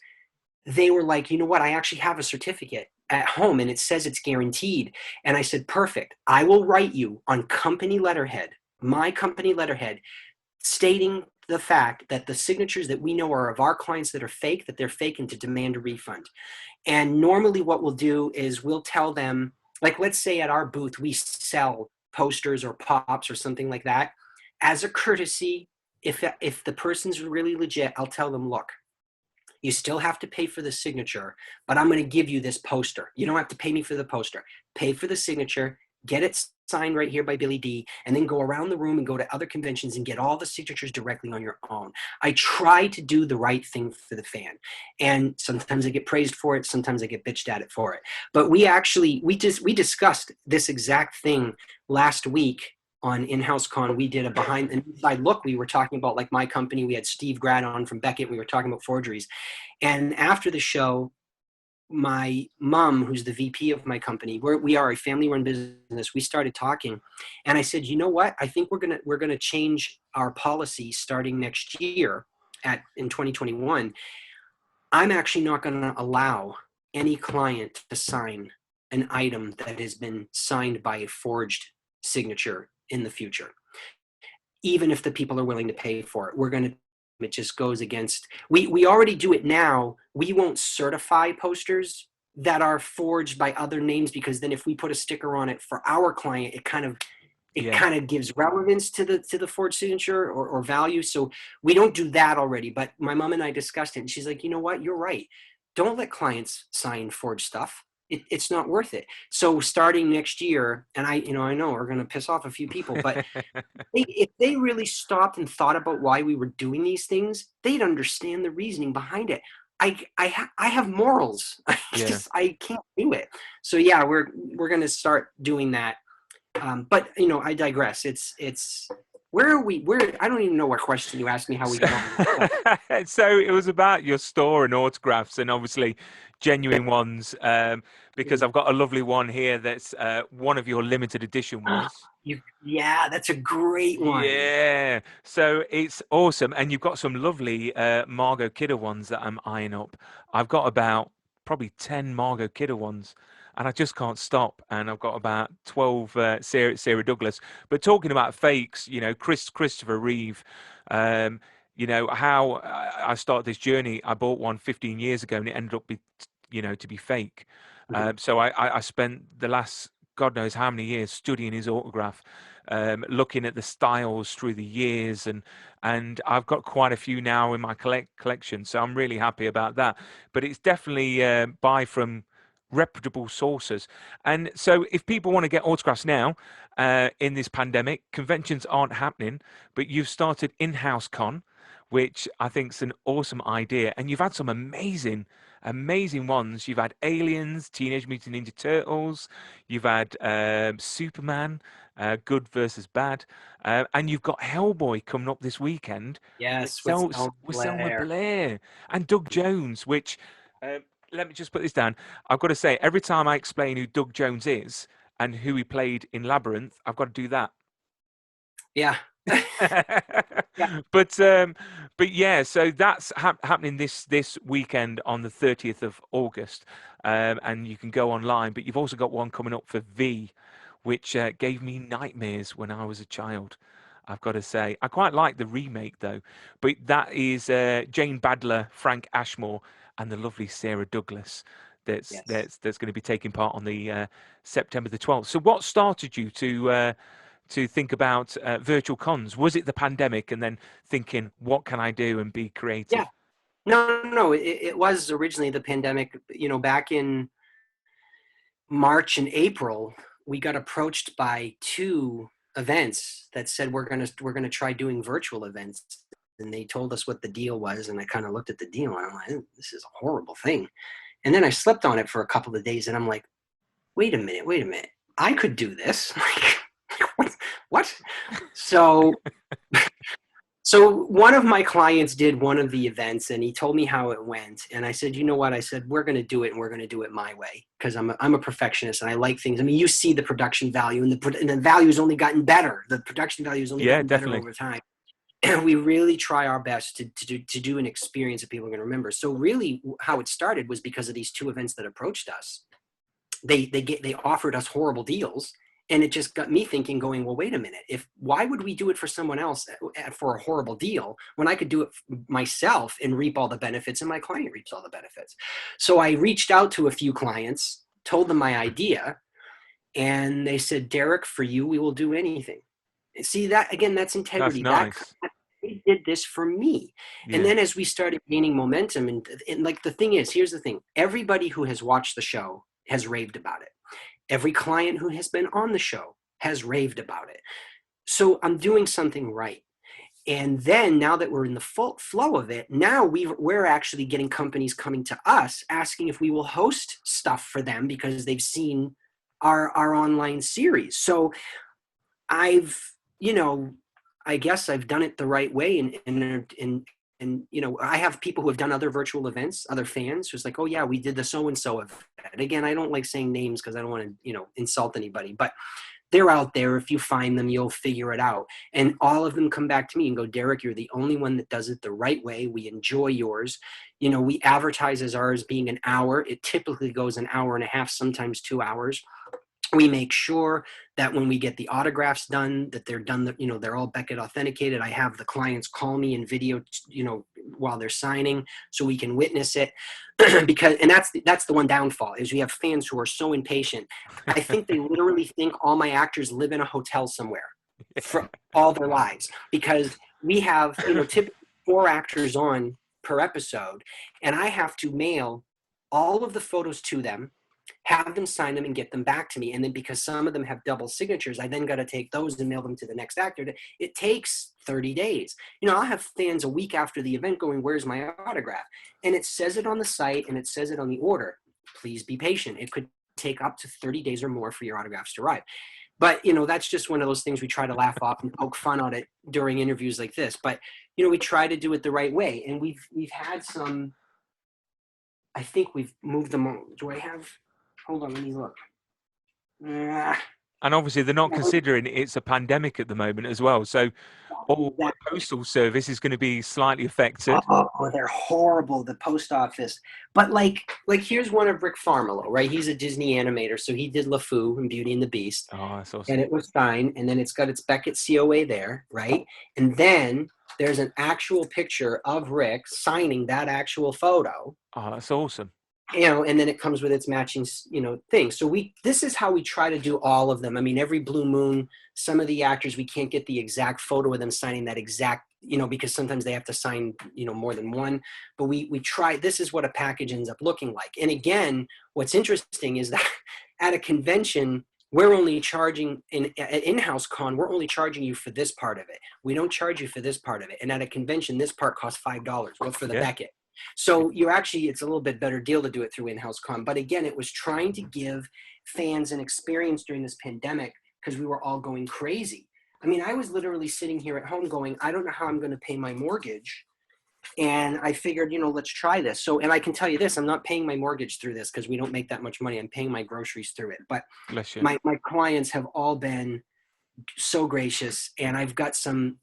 they were like, you know what? I actually have a certificate at home and it says it's guaranteed. And I said, perfect. I will write you on company letterhead, my company letterhead, stating the fact that the signatures that we know are of our clients that are fake, that they're fake, and to demand a refund. And normally what we'll do is we'll tell them, like, let's say at our booth, we sell posters or pops or something like that. As a courtesy, if the person's really legit, I'll tell them, look, you still have to pay for the signature, but I'm going to give you this poster. You don't have to pay me for the poster. Pay for the signature, get it signed right here by Billy D, and then go around the room and go to other conventions and get all the signatures directly on your own. I try to do the right thing for the fan. And sometimes I get praised for it. Sometimes I get bitched at it for it. But we discussed this exact thing last week on In-House Con. We did a behind the inside look. We were talking about, like, my company. We had Steve Grad on from Beckett. We were talking about forgeries. And after the show, my mom, who's the VP of my company, we are a family-run business. We started talking, and I said, you know what? I think we're gonna change our policy starting next year in 2021. I'm actually not going to allow any client to sign an item that has been signed by a forged signature in the future, even if the people are willing to pay for it. It just goes against, we already do it now. We won't certify posters that are forged by other names, because then if we put a sticker on it for our client, it kind of gives relevance to the forged signature or value. So we don't do that already. But my mom and I discussed it, and she's like, you know what? You're right. Don't let clients sign forged stuff. It's not worth it. So starting next year, and I know we're going to piss off a few people, but if they really stopped and thought about why we were doing these things, they'd understand the reasoning behind it. I have morals. I can't do it. So yeah, we're going to start doing that. But I digress. It's where are we? I don't even know what question you asked me. How we got on. So it was about your store and autographs, and obviously genuine ones. Because I've got a lovely one here that's one of your limited edition ones. Yeah, that's a great one. Yeah, so it's awesome, and you've got some lovely Margot Kidder ones that I'm eyeing up. I've got about probably 10 Margot Kidder ones, and I just can't stop. And I've got about 12 Sarah Douglas. But talking about fakes, Christopher Reeve, how I started this journey. I bought one 15 years ago, and it ended up to be fake. So I spent the last God knows how many years studying his autograph, looking at the styles through the years, and I've got quite a few now in my collection. So I'm really happy about that. But it's definitely buy from reputable sources. And so if people want to get autographs now in this pandemic, conventions aren't happening, but you've started In-House Con, which I think is an awesome idea. And you've had some amazing ones. You've had Aliens, Teenage Mutant Ninja Turtles, you've had Superman, Good versus Bad, and you've got Hellboy coming up this weekend. Yes, with Selma Blair and Doug Jones, which let me just put this down. I've got to say, every time I explain who Doug Jones is and who he played in Labyrinth, I've got to do that. Yeah. Yeah. But yeah, so that's happening this weekend on the 30th of August, and you can go online. But you've also got one coming up for V, which gave me nightmares when I was a child. I've got to say, I quite like the remake though. But that is Jane Badler, Frank Ashmore, and the lovely Sarah Douglas. That's going to be taking part on the September the 12th. So what started you to think about virtual cons? Was it the pandemic and then thinking, what can I do and be creative? Yeah. No. It was originally the pandemic. Back in March and April, we got approached by 2 events that said we're gonna try doing virtual events, and they told us what the deal was. And I kind of looked at the deal and I'm like, this is a horrible thing. And then I slept on it for a couple of days, and I'm like, wait a minute, I could do this. What? So one of my clients did one of the events, and he told me how it went. And I said, you know what? I said, we're going to do it, and we're going to do it my way, because I'm a perfectionist and I like things. I mean, you see the production value, and the value has only gotten better. The production value has only gotten better over time. we really try our best to do an experience that people are going to remember. So really how it started was because of these two events that approached us. They offered us horrible deals, and it just got me thinking, going, well, wait a minute, why would we do it for someone else for a horrible deal when I could do it myself and reap all the benefits, and my client reaps all the benefits? So I reached out to a few clients, told them my idea, and they said, Derek, for you, we will do anything. See, that again, that's That's integrity. nice. They did this for me. And Yeah. then as we started gaining momentum, and like the thing is, here's the thing, everybody who has watched the show has raved about it. Every client who has been on the show has raved about it. So I'm doing something right. And then now that we're in the full flow of it, now we're actually getting companies coming to us asking if we will host stuff for them because they've seen our online series. So I've, I guess I've done it the right way. And I have people who have done other virtual events, other fans who's like, oh yeah, we did the so-and-so event. Again, I don't like saying names because I don't want to, insult anybody, but they're out there. If you find them, you'll figure it out. And all of them come back to me and go, Derek, you're the only one that does it the right way. We enjoy yours. We advertise as ours being an hour. It typically goes an hour and a half, sometimes 2 hours. We make sure that when we get the autographs done, that they're done, they're all Beckett authenticated. I have the clients call me in video, while they're signing so we can witness it. And that's the one downfall is we have fans who are so impatient. I think they literally think all my actors live in a hotel somewhere for all their lives, because we have, typically 4 actors on per episode, and I have to mail all of the photos to them, have them sign them and get them back to me. And then because some of them have double signatures, I then got to take those and mail them to the next actor. It takes 30 days. I'll have fans a week after the event going, where's my autograph? And it says it on the site and it says it on the order. Please be patient. It could take up to 30 days or more for your autographs to arrive. But, that's just one of those things we try to laugh off and poke fun at it during interviews like this. But, we try to do it the right way. And we've had some, I think we've moved them on. Do I have... Hold on, let me look. And obviously, they're not considering it's a pandemic at the moment as well. So all the postal service is going to be slightly affected. Oh, they're horrible, the post office. But like here's one of Rick Farmelo, right? He's a Disney animator, so he did LeFou and Beauty and the Beast. Oh, that's awesome. And it was fine. And then it's got its Beckett COA there, right? And then there's an actual picture of Rick signing that actual photo. Oh, that's awesome. And then it comes with its matching, thing. So this is how we try to do all of them. I mean, every blue moon, some of the actors, we can't get the exact photo of them signing that exact, because sometimes they have to sign, more than one, but we try, this is what a package ends up looking like. And again, what's interesting is that at a convention, we're only charging at in-house con, we're only charging you for this part of it. We don't charge you for this part of it. And at a convention, this part costs $5. Well, for the Beckett. So it's a little bit better deal to do it through in-house con. But again, it was trying to give fans an experience during this pandemic because we were all going crazy. I mean, I was literally sitting here at home going, I don't know how I'm going to pay my mortgage. And I figured, let's try this. So, and I can tell you this, I'm not paying my mortgage through this because we don't make that much money. I'm paying my groceries through it. But my clients have all been so gracious. And I've got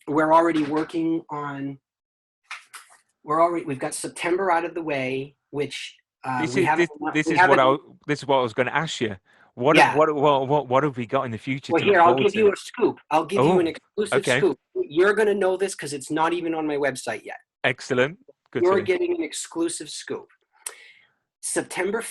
we're already working on, we've got September out of the way, which this is what I was going to ask you. What have we got in the future? Well, here, I'll give you a scoop. I'll give you an exclusive scoop. You're going to know this because it's not even on my website yet. Excellent. You're getting an exclusive scoop. September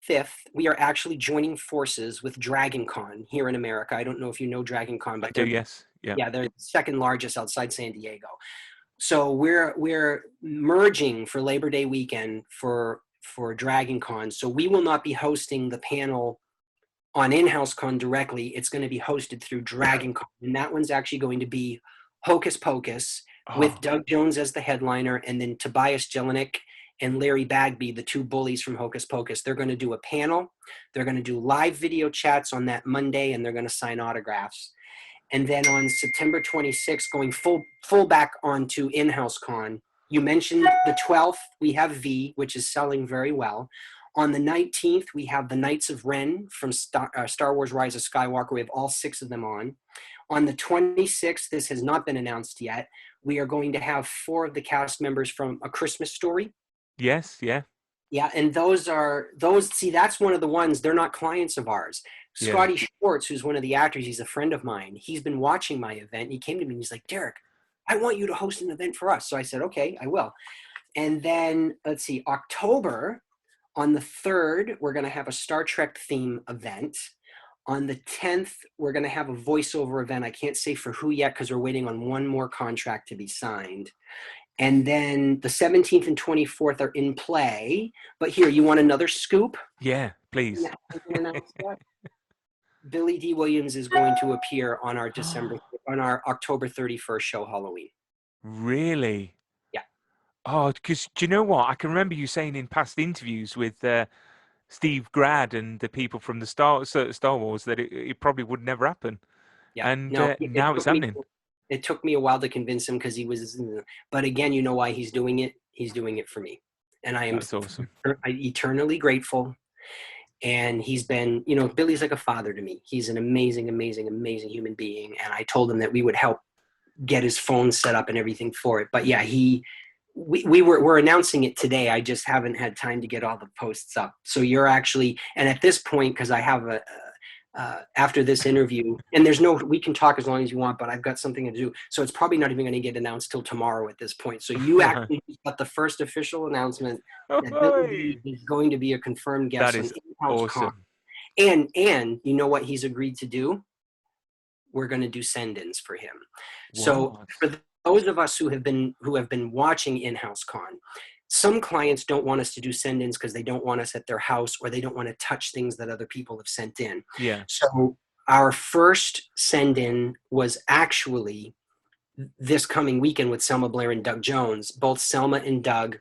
5th, we are actually joining forces with Dragon Con here in America. I don't know if you know Dragon Con, but yes. Yeah, they're the second largest outside San Diego. So we're merging for Labor Day weekend for Dragon Con. So we will not be hosting the panel on In-House Con directly. It's going to be hosted through Dragon Con. And that one's actually going to be Hocus Pocus with Doug Jones as the headliner, and then Tobias Jelinek and Larry Bagby, the 2 bullies from Hocus Pocus. They're going to do a panel. They're going to do live video chats on that Monday, and they're going to sign autographs. And then on September 26th, going full back onto In-House Con, you mentioned the 12th, we have V, which is selling very well. On the 19th, we have the Knights of Ren from Star Wars Rise of Skywalker. We have all 6 of them on. On the 26th, this has not been announced yet. We are going to have 4 of the cast members from A Christmas Story. Yes, yeah, Yeah, and those. See, that's one of the ones. They're not clients of ours. yeah. Scotty Schwartz, who's one of the actors, he's a friend of mine. He's been watching my event. He came to me and he's like, Derek, I want you to host an event for us. So I said, okay, I will. And then let's see, October on the 3rd, we're going to have a Star Trek theme event. On the 10th, we're going to have a voiceover event. I can't say for who yet because we're waiting on one more contract to be signed. And then the 17th and 24th are in play. But here, you want another scoop? Yeah, please. Billy D. Williams is going to appear on our October 31st show, Halloween. Really? Yeah. Oh, because do you know what? I can remember you saying in past interviews with Steve Grad and the people from the Star Wars that it probably would never happen. Yeah. And No, now it's happening. It took me a while to convince him because he was, but again, you know why he's doing it? He's doing it for me. And I am That's awesome. eternally grateful. And he's been, Billy's like a father to me. He's an amazing, amazing, amazing human being. And I told him that we would help get his phone set up and everything for it. But yeah, we're announcing it today. I just haven't had time to get all the posts up. So you're actually, and at this point, because I have after this interview, and we can talk as long as you want, but I've got something to do. So it's probably not even going to get announced till tomorrow at this point. So you actually got the first official announcement that Billy is going to be a confirmed guest. That is awesome. And you know what he's agreed to do? We're going to do send-ins for him. What? So for those of us who have been watching In-House Con, some clients don't want us to do send-ins because they don't want us at their house or they don't want to touch things that other people have sent in. Yeah. So our first send-in was actually this coming weekend with Selma Blair and Doug Jones. Both Selma and Doug,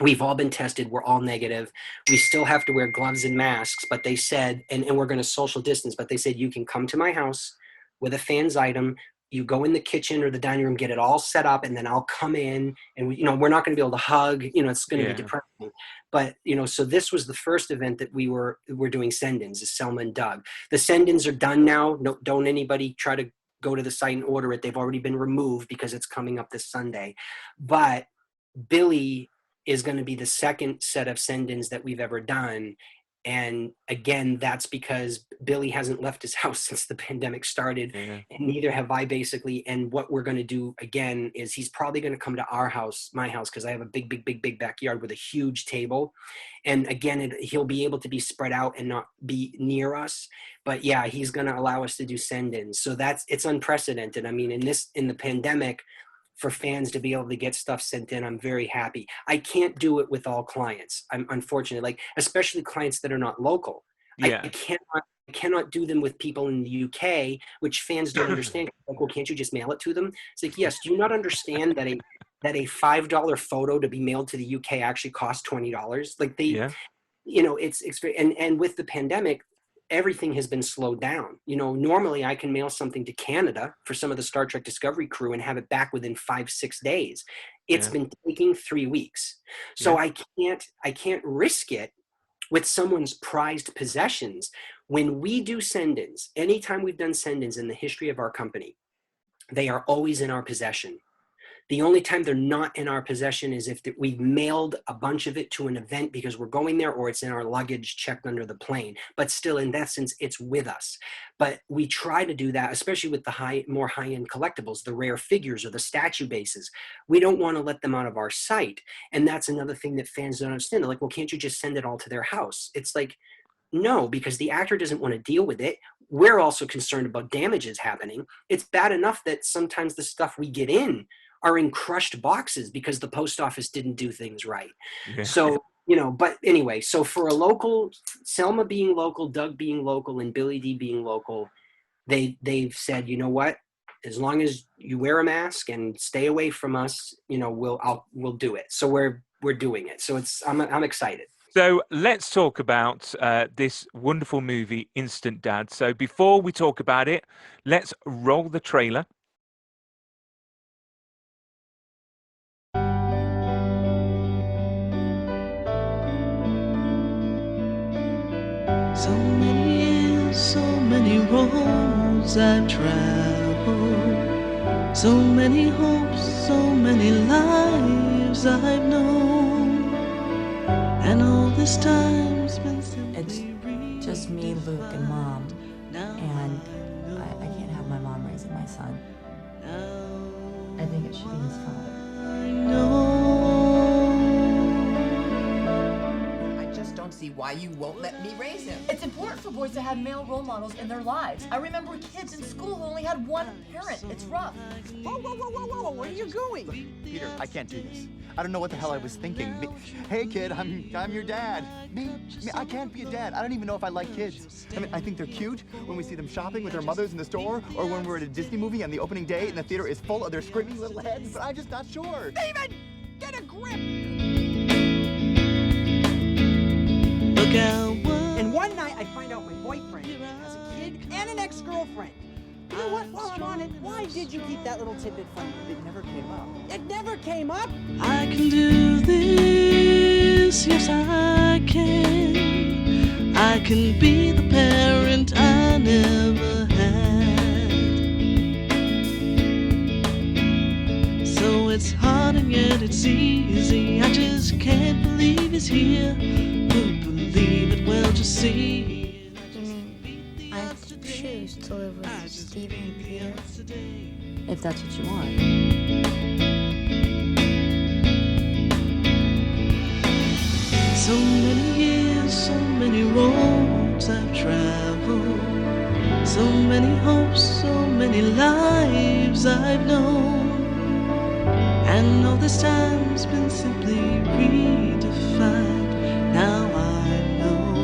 we've all been tested. We're all negative. We still have to wear gloves and masks, but they said, and we're going to social distance, but they said, you can come to my house with a fan's item. You go in the kitchen or the dining room, get it all set up, and then I'll come in and we're not going to be able to hug, it's going to be depressing. But, so this was the first event that we're doing send-ins, is Selma and Doug. The send-ins are done now. No, don't anybody try to go to the site and order it. They've already been removed because it's coming up this Sunday. But Billy is going to be the second set of send-ins that we've ever done. And again, that's because Billy hasn't left his house since the pandemic started, and neither have I basically. And what we're going to do again is he's probably going to come to my house, because I have a big backyard with a huge table. And again, he'll be able to be spread out and not be near us. But yeah, he's going to allow us to do send-ins. So it's unprecedented. I mean, in the pandemic, for fans to be able to get stuff sent in, I'm very happy. I can't do it with all clients. I'm unfortunately, especially clients that are not local. Yeah. I cannot do them with people in the UK, which fans don't understand. Like, well, can't you just mail it to them? It's like, yes. Do you not understand that a $5 photo to be mailed to the UK actually costs $20? Like it's very, and with the pandemic, everything has been slowed down. Normally I can mail something to Canada for some of the Star Trek Discovery crew and have it back within 5-6 days. It's been taking 3 weeks. So I can't risk it with someone's prized possessions. When we do send-ins, anytime we've done send-ins in the history of our company, they are always in our possession. The only time they're not in our possession is if we've mailed a bunch of it to an event because we're going there, or it's in our luggage checked under the plane. But still, in that sense, it's with us. But we try to do that, especially with the more high-end collectibles, the rare figures or the statue bases. We don't want to let them out of our sight. And that's another thing that fans don't understand. They're like, well, can't you just send it all to their house? It's like, no, because the actor doesn't want to deal with it. We're also concerned about damages happening. It's bad enough that sometimes the stuff we get in are in crushed boxes because the post office didn't do things right. Yeah. So, but anyway, so for a local, Selma being local, Doug being local, and Billy D being local, they've said, you know what, as long as you wear a mask and stay away from us, we'll do it. So we're doing it. So I'm excited. So let's talk about this wonderful movie, Instant Dad. So before we talk about it, let's roll the trailer. So many years, so many roads I've traveled. So many hopes, so many lives I've known, and all this time's been simply It's just me, Luke, and Mom, and I can't have my mom raising my son. I think it should be his father. I know. I just don't see why you won't let me raise him. It's important for boys to have male role models in their lives. I remember kids in school who only had one parent. It's rough. Whoa, whoa, whoa, whoa, whoa, where are you going? Peter, I can't do this. I don't know what the hell I was thinking. Hey, kid, I'm your dad. Me, I can't be a dad. I don't even know if I like kids. I mean, I think they're cute when we see them shopping with their mothers in the store, or when we're at a Disney movie on the opening day and the theater is full of their screaming little heads, but I'm just not sure. David, get a grip! Look out, And one night I find out my boyfriend has a kid and an ex-girlfriend. You know what, while I'm on it, why did you keep that little tidbit from me? It never came up. It never came up? I can do this, yes I can. I can be the parent I never had. So it's hard and yet it's easy. I just can't believe he's here. Who'd believe it? Well, just see. You mean I have to choose to live with Stephen and Peter? If that's what you want. So many years, so many roads I've traveled, so many hopes, so many lives I've known, and all this time's been simply redefined. Now I know.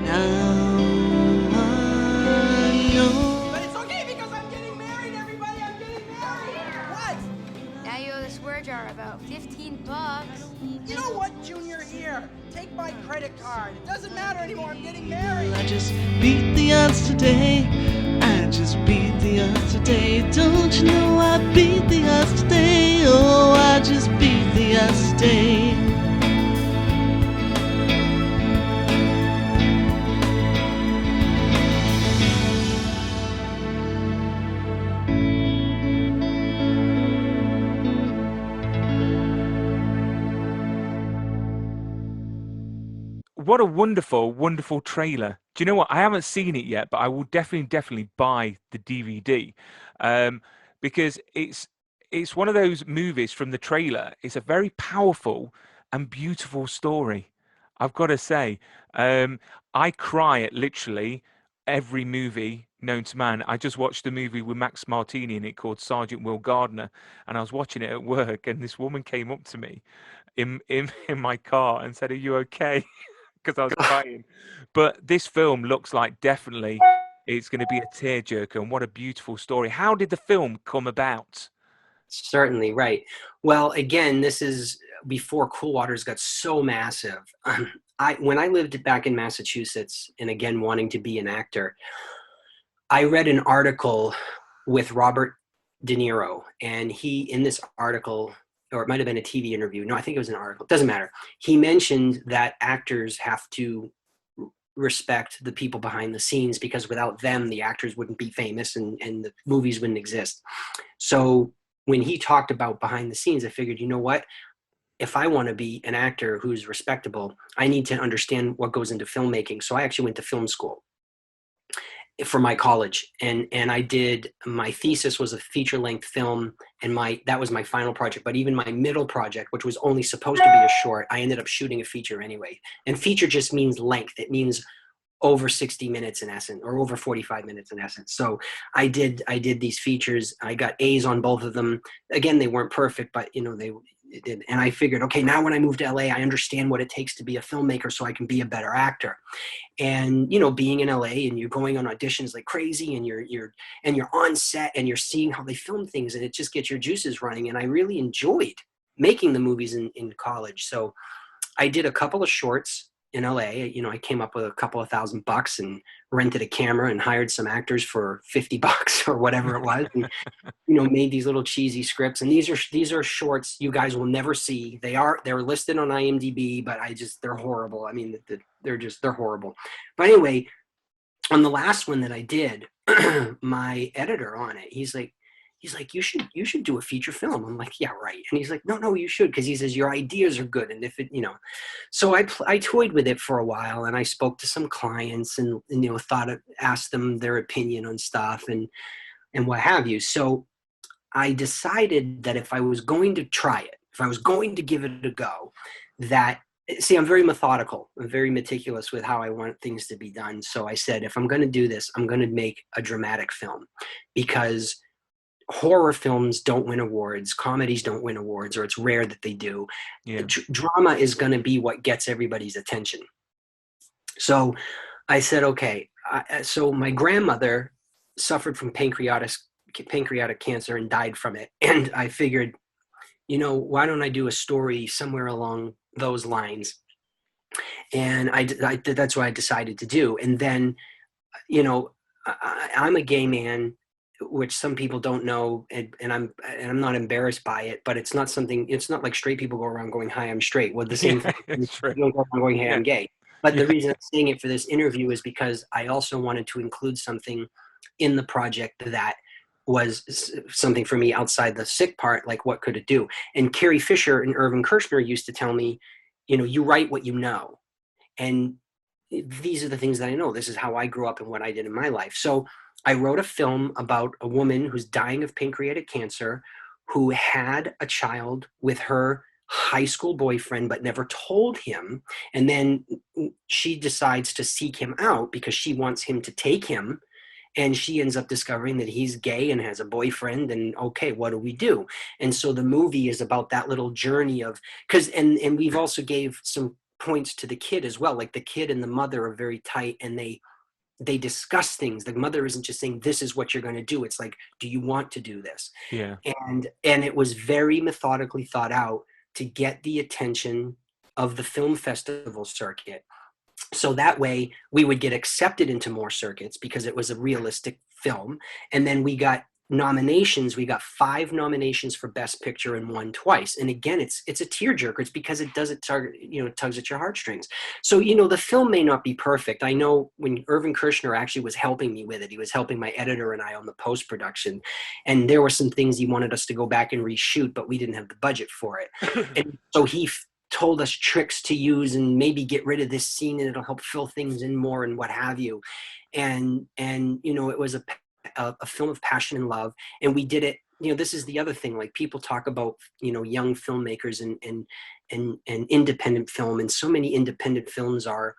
Now I know. But it's okay because I'm getting married, everybody! I'm getting married! What? Now you owe the swear jar about $15. You know what, Junior? Here, take my credit card. It doesn't matter anymore. I'm getting married. I just beat the odds today. I just beat the odds today. Don't you know I beat the odds today? Oh, I just beat the odds today. What a wonderful, wonderful trailer. Do you know what? I haven't seen it yet, but I will definitely buy the DVD, because it's one of those movies from the trailer. It's a very powerful and beautiful story. I've got to say, I cry at literally every movie known to man. I just watched a movie with Max Martini in it called Sergeant Will Gardner, and I was watching it at work, and this woman came up to me in my car and said, "Are you okay?" Because I was crying. But this film looks like definitely it's going to be a tearjerker, and what a beautiful story. How did the film come about? Certainly, right. Well, again, this is before Coolwaters got so massive. When I lived back in Massachusetts, and again, wanting to be an actor, I read an article with Robert De Niro, and he, in this article, or it might have been a TV interview. No, I think it was an article. Doesn't matter. He mentioned that actors have to respect the people behind the scenes, because without them, the actors wouldn't be famous and the movies wouldn't exist. So when he talked about behind the scenes, I figured, you know what? If I want to be an actor who's respectable, I need to understand what goes into filmmaking. So I actually went to film school for my college, and I did, my thesis was a feature-length film, and that was my final project. But even my middle project, which was only supposed to be a short, I ended up shooting a feature anyway. And feature just means length. It means over 60 minutes in essence, or over 45 minutes in essence. So I did these features. I got A's on both of them. Again, they weren't perfect, but you know, they did. And I figured, okay, now when I move to LA, I understand what it takes to be a filmmaker, so I can be a better actor. And you know, being in LA and you're going on auditions like crazy, and you're on set and you're seeing how they film things, and it just gets your juices running. And I really enjoyed making the movies in college. So I did a couple of shorts in LA. You know, I came up with a couple of $1,000 and rented a camera and hired some actors for $50 or whatever it was. And, you know, made these little cheesy scripts. And these are shorts you guys will never see. They're listed on IMDb, but they're horrible. I mean, they're horrible. But anyway, on the last one that I did, my editor on it, he's like, you should do a feature film. I'm like, yeah, right. And he's like, no, you should, because he says your ideas are good, and if it, So I toyed with it for a while, and I spoke to some clients, and asked them their opinion on stuff and what have you. So I decided that if I was going to try it, if I was going to give it a go, that, see, I'm very methodical. I'm very meticulous with how I want things to be done. So I said, if I'm going to do this, I'm going to make a dramatic film, because horror films don't win awards, comedies don't win awards, or it's rare that they do. Yeah. Drama is going to be what gets everybody's attention. So I said, okay. So my grandmother suffered from pancreatic cancer and died from it. And I figured, why don't I do a story somewhere along those lines? And that's what I decided to do. And then, I'm a gay man, which some people don't know, and I'm not embarrassed by it, but it's not like straight people go around going, hi, I'm straight. Well, the same thing. You don't go around going, hey, I'm gay. But the reason I'm saying it for this interview is because I also wanted to include something in the project that was something for me outside the sick part, like what could it do? And Carrie Fisher and Irvin Kershner used to tell me, you write what you know. And these are the things that I know. This is how I grew up and what I did in my life. So I wrote a film about a woman who's dying of pancreatic cancer, who had a child with her high school boyfriend but never told him. And then she decides to seek him out because she wants him to take him. And she ends up discovering that he's gay and has a boyfriend, and okay, what do we do? And so the movie is about that little journey of, and we've also gave some points to the kid as well. Like the kid and the mother are very tight, and they discuss things. The mother isn't just saying, this is what you're going to do. It's like, do you want to do this? Yeah. And it was very methodically thought out to get the attention of the film festival circuit. So that way we would get accepted into more circuits because it was a realistic film. And then we got nominations. We got 5 nominations for Best Picture and won twice. And again, it's a tearjerker. It's because it tugs at your heartstrings. So, the film may not be perfect. I know when Irvin Kershner actually was helping me with it, he was helping my editor and I on the post-production. And there were some things he wanted us to go back and reshoot, but we didn't have the budget for it. And so he told us tricks to use and maybe get rid of this scene and it'll help fill things in more and what have you. And it was a film of passion and love. And we did it, this is the other thing, like people talk about, young filmmakers and independent film. And so many independent films are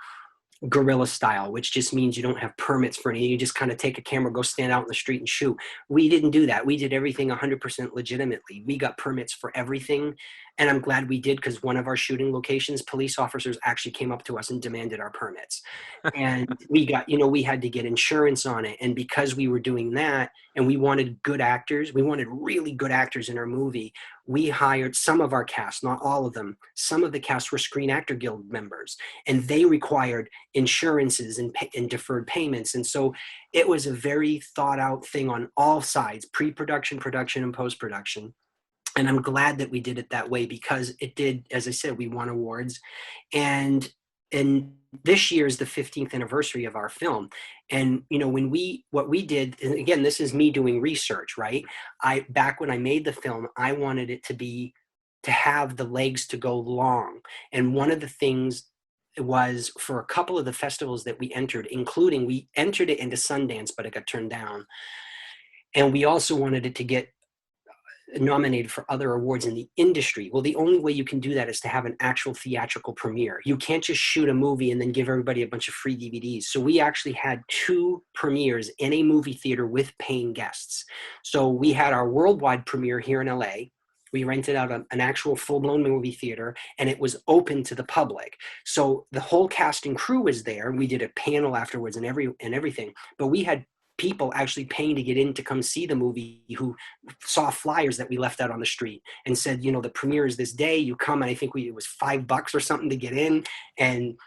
guerrilla style, which just means you don't have permits for any. You just kind of take a camera, go stand out in the street and shoot. We didn't do that. We did everything 100% legitimately. We got permits for everything. And I'm glad we did, because one of our shooting locations, police officers actually came up to us and demanded our permits. And we got, we had to get insurance on it. And because we were doing that and we wanted good actors, we wanted really good actors in our movie, we hired some of our cast, not all of them. Some of the cast were Screen Actor Guild members, and they required insurances and deferred payments. And so it was a very thought out thing on all sides, pre-production, production, and post-production. And I'm glad that we did it that way, because it did, as I said, we won awards. And this year is the 15th anniversary of our film. And, what we did, and again, this is me doing research, right? Back when I made the film, I wanted it to have the legs to go long. And one of the things was, for a couple of the festivals that we entered, including, we entered it into Sundance, but it got turned down. And we also wanted it to get nominated for other awards in the industry. Well, the only way you can do that is to have an actual theatrical premiere. You can't just shoot a movie and then give everybody a bunch of free DVDs. So we actually had 2 premieres in a movie theater with paying guests. So we had our worldwide premiere here in LA. We rented out an actual full-blown movie theater, and it was open to the public. So the whole cast and crew was there. We did a panel afterwards and everything. But we had people actually paying to get in to come see the movie, who saw flyers that we left out on the street and said, the premiere is this day, you come. And I think it was $5 or something to get in. And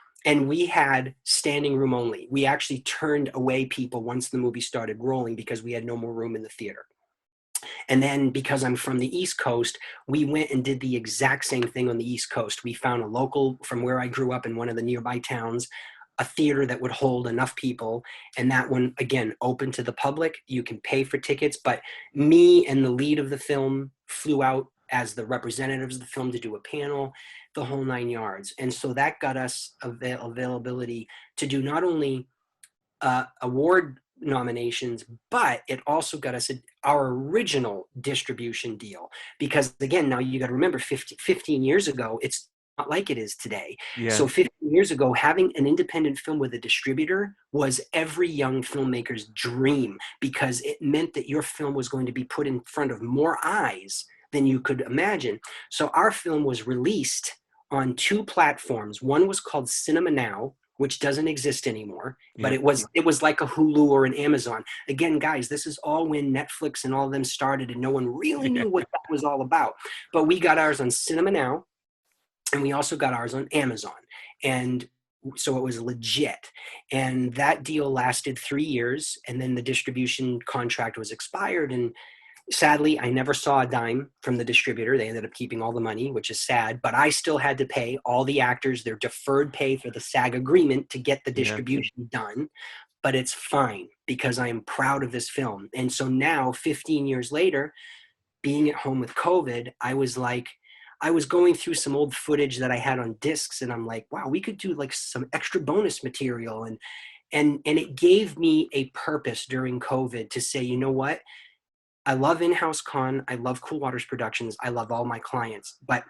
we had standing room only. We actually turned away people once the movie started rolling because we had no more room in the theater. And then, because I'm from the East Coast, we went and did the exact same thing on the East Coast. We found a local from where I grew up in one of the nearby towns, a theater that would hold enough people. And that one, again, open to the public. You can pay for tickets, but me and the lead of the film flew out as the representatives of the film to do a panel, the whole 9 yards. And so that got us availability to do not only award nominations, but it also got us our original distribution deal. Because again, now you got to remember 15 years ago, it's not like it is today. Yeah. So 15 years ago, having an independent film with a distributor was every young filmmaker's dream, because it meant that your film was going to be put in front of more eyes than you could imagine. So our film was released on 2 platforms. One was called Cinema Now, which doesn't exist anymore, but it was like a Hulu or an Amazon. Again, guys, this is all when Netflix and all of them started, and no one really knew what that was all about. But we got ours on Cinema Now, and we also got ours on Amazon. And so it was legit. And that deal lasted 3 years, and then the distribution contract was expired. And sadly, I never saw a dime from the distributor. They ended up keeping all the money, which is sad, but I still had to pay all the actors their deferred pay for the SAG agreement to get the distribution done. But it's fine, because I am proud of this film. And so now, 15 years later, being at home with COVID, I was going through some old footage that I had on discs, and I'm like, wow, we could do like some extra bonus material. And it gave me a purpose during COVID to say, you know what? I love In-House Con. I love Coolwaters Productions. I love all my clients, but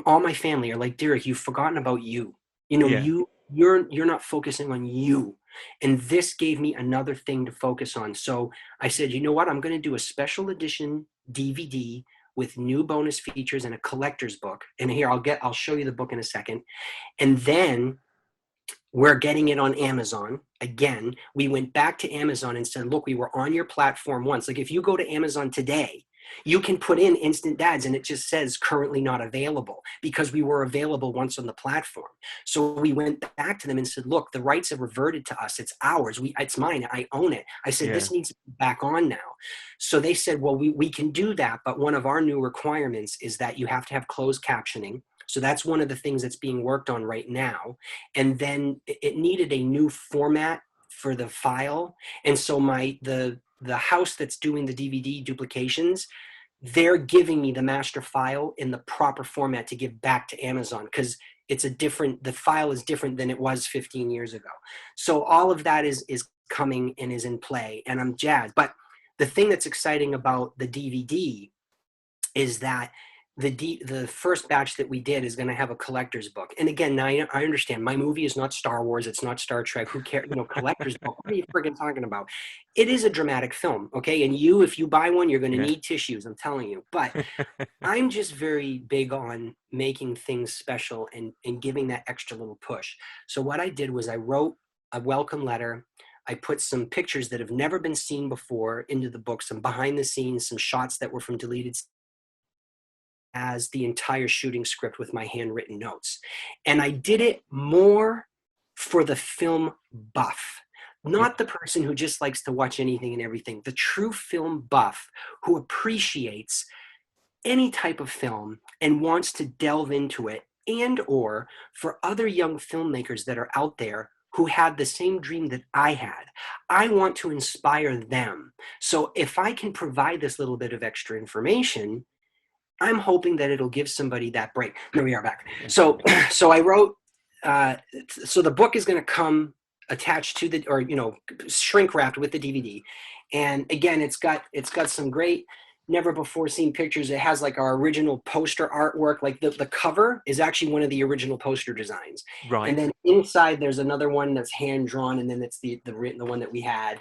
all my family are like, Derek, you've forgotten about you. You know, you're not focusing on you. And this gave me another thing to focus on. So I said, you know what? I'm going to do a special edition DVD with new bonus features and a collector's book. And here, I'll show you the book in a second. And then we're getting it on Amazon. Again, we went back to Amazon and said, look, we were on your platform once. Like if you go to Amazon today, you can put in Instant Dads and it just says currently not available, because we were available once on the platform. So we went back to them and said, look, the rights have reverted to us. It's ours. It's mine. I own it. I said, this needs to be back on now. So they said, well, we can do that. But one of our new requirements is that you have to have closed captioning. So that's one of the things that's being worked on right now. And then it needed a new format for the file. And so the house that's doing the DVD duplications, they're giving me the master file in the proper format to give back to Amazon, because the file is different than it was 15 years ago. So all of that is coming and is in play, and I'm jazzed. But the thing that's exciting about the DVD is that the first batch that we did is going to have a collector's book. And again, now I understand my movie is not Star Wars. It's not Star Trek. Who cares? Collector's book. What are you friggin' talking about? It is a dramatic film. Okay. And if you buy one, you're going to need tissues. I'm telling you, but I'm just very big on making things special and giving that extra little push. So what I did was I wrote a welcome letter. I put some pictures that have never been seen before into the book, some behind the scenes, some shots that were from deleted as the entire shooting script with my handwritten notes. And I did it more for the film buff, not the person who just likes to watch anything and everything, the true film buff who appreciates any type of film and wants to delve into it, and or for other young filmmakers that are out there who had the same dream that I had. I want to inspire them. So if I can provide this little bit of extra information, I'm hoping that it'll give somebody that break. There we are back. So I wrote, so the book is going to come attached to shrink wrapped with the DVD. And again, it's got some great, never before seen pictures. It has like our original poster artwork. Like the cover is actually one of the original poster designs. Right. And then inside there's another one that's hand drawn, and then it's the one that we had.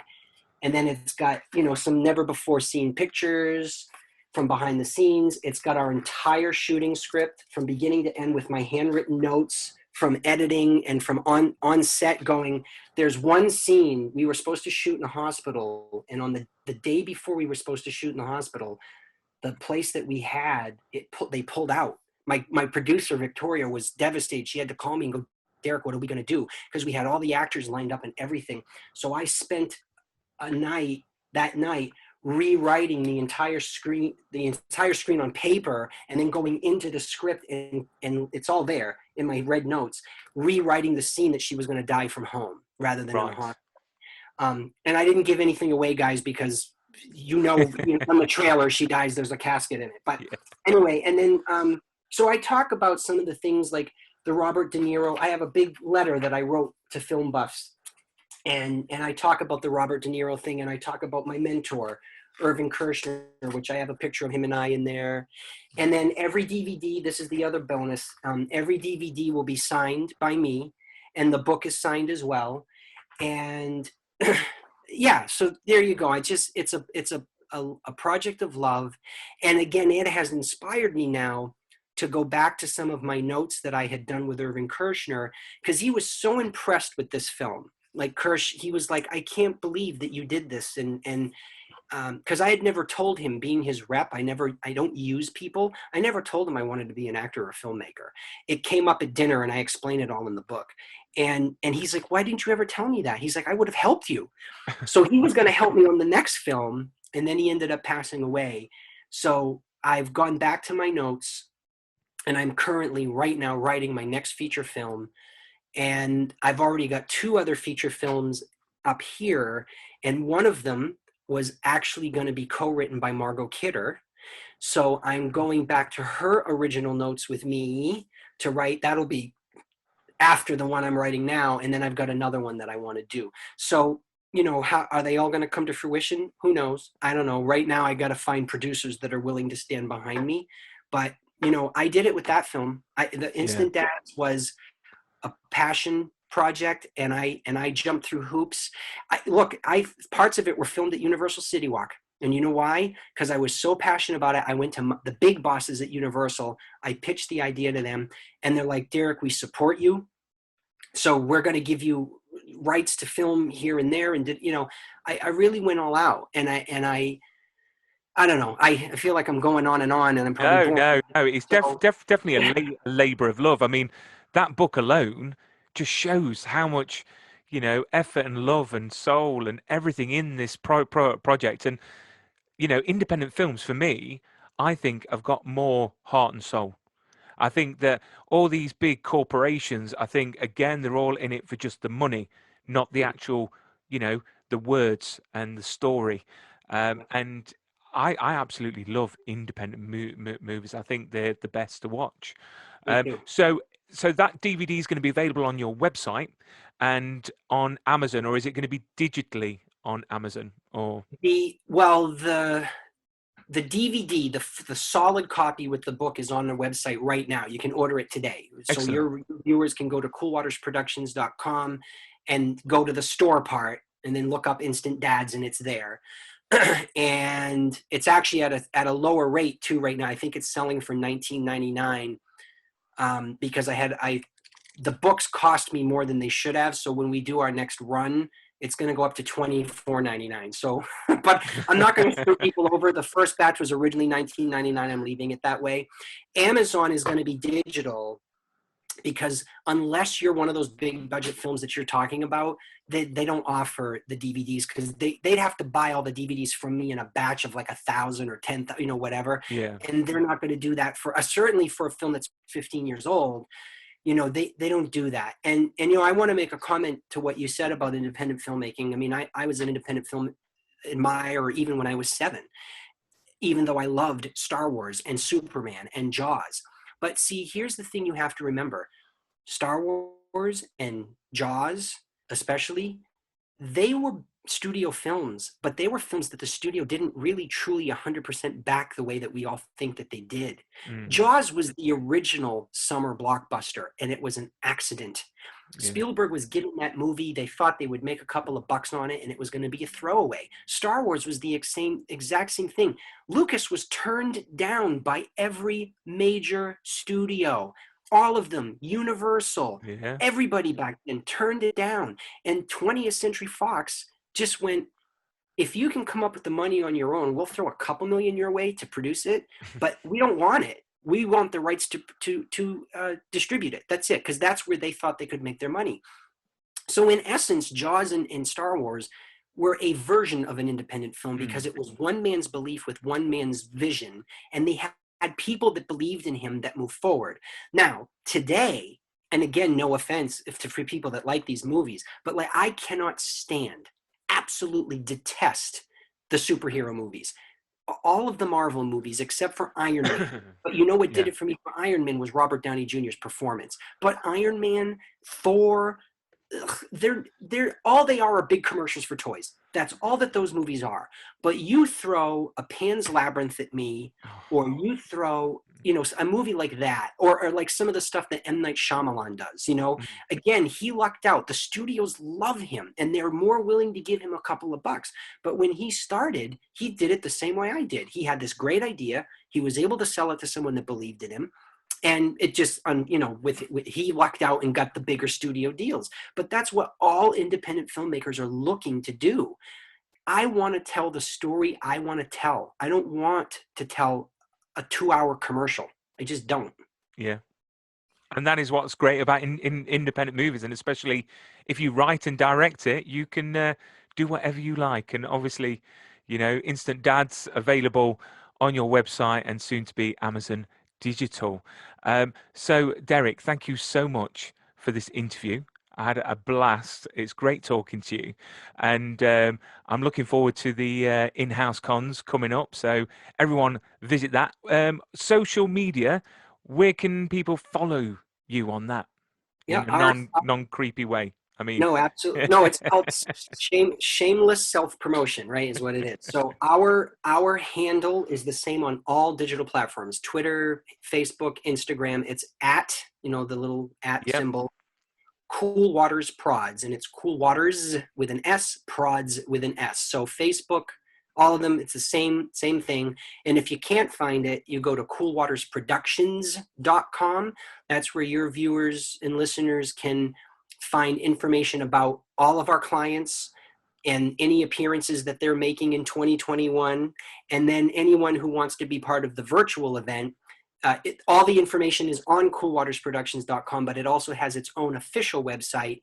And then it's got, some never before seen pictures from behind the scenes. It's got our entire shooting script from beginning to end with my handwritten notes from editing and from on set going. There's one scene we were supposed to shoot in a hospital, and on the day before we were supposed to shoot in the hospital, the place that we had, they pulled out. My producer, Victoria, was devastated. She had to call me and go, Derek, what are we going to do? Because we had all the actors lined up and everything. So I spent that night rewriting the entire screen on paper, and then going into the script, and it's all there in my red notes, rewriting the scene that she was going to die from home rather than in the Right. hospital. And I didn't give anything away, guys, because on the trailer she dies, there's a casket in it. But Yeah. anyway, and then so I talk about some of the things like the Robert De Niro. I have a big letter that I wrote to film buffs, and I talk about the Robert De Niro thing, and I talk about my mentor, Irving Kershner, which I have a picture of him and I in there. And then every DVD, this is the other bonus, every DVD will be signed by me, and the book is signed as well. And yeah, so there you go. It's a project of love. And again, it has inspired me now to go back to some of my notes that I had done with Irving Kershner, because he was so impressed with this film. Like he was like, I can't believe that you did this. And because I had never told him, being his rep, I don't use people. I never told him I wanted to be an actor or a filmmaker. It came up at dinner, and I explained it all in the book. And he's like, why didn't you ever tell me that? He's like, I would have helped you. So he was going to help me on the next film, and then he ended up passing away. So I've gone back to my notes, and I'm currently right now writing my next feature film. And I've already got 2 other feature films up here, and one of them was actually going to be co-written by Margot Kidder. So I'm going back to her original notes with me to write. That'll be after the one I'm writing now, and then I've got another one that I want to do. So, how are they all going to come to fruition? Who knows? I don't know. Right now, I got to find producers that are willing to stand behind me. But I did it with that film. The Instant Dads was a passion project, and I jumped through hoops. Parts of it were filmed at Universal City Walk. And you know why? Because I was so passionate about it. I went to the big bosses at Universal. I pitched the idea to them, and they're like, Derek, we support you. So we're going to give you rights to film here and there. And I really went all out, and I don't know. I feel like I'm going on, and I'm probably No. It's definitely a labor of love. I mean, that book alone just shows how much, effort and love and soul and everything in this project. And, independent films for me, I think have got more heart and soul. I think that all these big corporations, I think, again, they're all in it for just the money, not the actual, the words and the story. And I absolutely love independent movies. I think they're the best to watch. So that DVD is going to be available on your website and on Amazon, or is it going to be digitally on Amazon? Or the DVD, the solid copy with the book, is on the website right now. You can order it today. Excellent. So your viewers can go to coolwatersproductions.com and go to the store part, and then look up Instant Dads, and it's there. And it's actually at a lower rate too right now. I think it's selling for $19.99 because the books cost me more than they should have. So when we do our next run, it's going to go up to $24.99. So, but I'm not going to screw people over. The first batch was originally $19.99. I'm leaving it that way. Amazon is going to be digital, because unless you're one of those big budget films that you're talking about, they don't offer the DVDs, because they'd have to buy all the DVDs from me in a batch of like 1,000 or 10,000, whatever. Yeah. And they're not going to do that for certainly for a film that's 15 years old. They don't do that. And I want to make a comment to what you said about independent filmmaking. I mean, I was an independent film admirer even when I was 7, even though I loved Star Wars and Superman and Jaws. But see, here's the thing you have to remember. Star Wars and Jaws, especially, they were studio films, but they were films that the studio didn't really truly 100% back the way that we all think that they did. Mm-hmm. Jaws was the original summer blockbuster, and it was an accident. Yeah. Spielberg was getting that movie. They thought they would make a couple of bucks on it, and it was going to be a throwaway. Star Wars was the exact same thing. Lucas was turned down by every major studio. All of them, Universal, everybody back then turned it down. And 20th Century Fox just went, if you can come up with the money on your own, we'll throw a couple million your way to produce it, but we don't want it. We want the rights to distribute it. That's it, because that's where they thought they could make their money. So in essence, Jaws and Star Wars were a version of an independent film Mm. because it was one man's belief with one man's vision, and they had people that believed in him that moved forward. Now, today, and again, no offense for people that like these movies, but like I cannot stand, absolutely detest the superhero movies. All of the Marvel movies except for Iron Man. But you know what did Yeah. it for me for Iron Man was Robert Downey Jr.'s performance. But Iron Man, Thor, they're all they are big commercials for toys. That's all that those movies are. But you throw a Pan's Labyrinth at me, or you throw, you know, a movie like that, or like some of the stuff that M. Night Shyamalan does, you know, Mm. again, he lucked out. The studios love him and they're more willing to give him a couple of bucks. But when he started, he did it the same way I did. He had this great idea. He was able to sell it to someone that believed in him. And it just, you know, with he lucked out and got the bigger studio deals. But that's what all independent filmmakers are looking to do. I want to tell the story I want to tell. I don't want to tell a 2-hour commercial. I just don't. Yeah. And that is what's great about in independent movies, and especially if you write and direct it, you can do whatever you like. And obviously, you know, Instant Dad's available on your website and soon to be Amazon Digital. So, Derek, thank you so much for this interview. I had a blast. It's great talking to you, and I'm looking forward to the in-house cons coming up. So, everyone, visit that. Social media. Where can people follow you on that Yeah, in a non creepy way? I mean, no, absolutely. No, it's called shameless self-promotion, right? Is what it is. So our handle is the same on all digital platforms: Twitter, Facebook, Instagram. It's at, you know, the little at yep. symbol, Coolwaters Prods, and it's Coolwaters with an S, Prods with an S. So Facebook, all of them, it's the same thing. And if you can't find it, you go to coolwatersproductions.com. That's where your viewers and listeners can find information about all of our clients and any appearances that they're making in 2021. And then anyone who wants to be part of the virtual event, all the information is on coolwatersproductions.com, but it also has its own official website,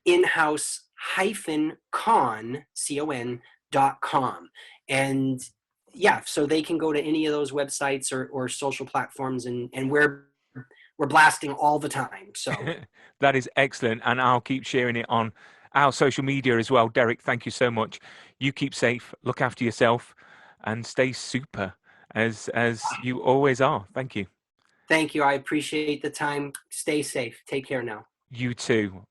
inhouse-con.com. And yeah, so they can go to any of those websites or social platforms, and we're blasting all the time. So That is excellent. And I'll keep sharing it on our social media as well. Derek, thank you so much. You keep safe, look after yourself, and stay super as you always are. Thank you. Thank you. I appreciate the time. Stay safe. Take care now. You too.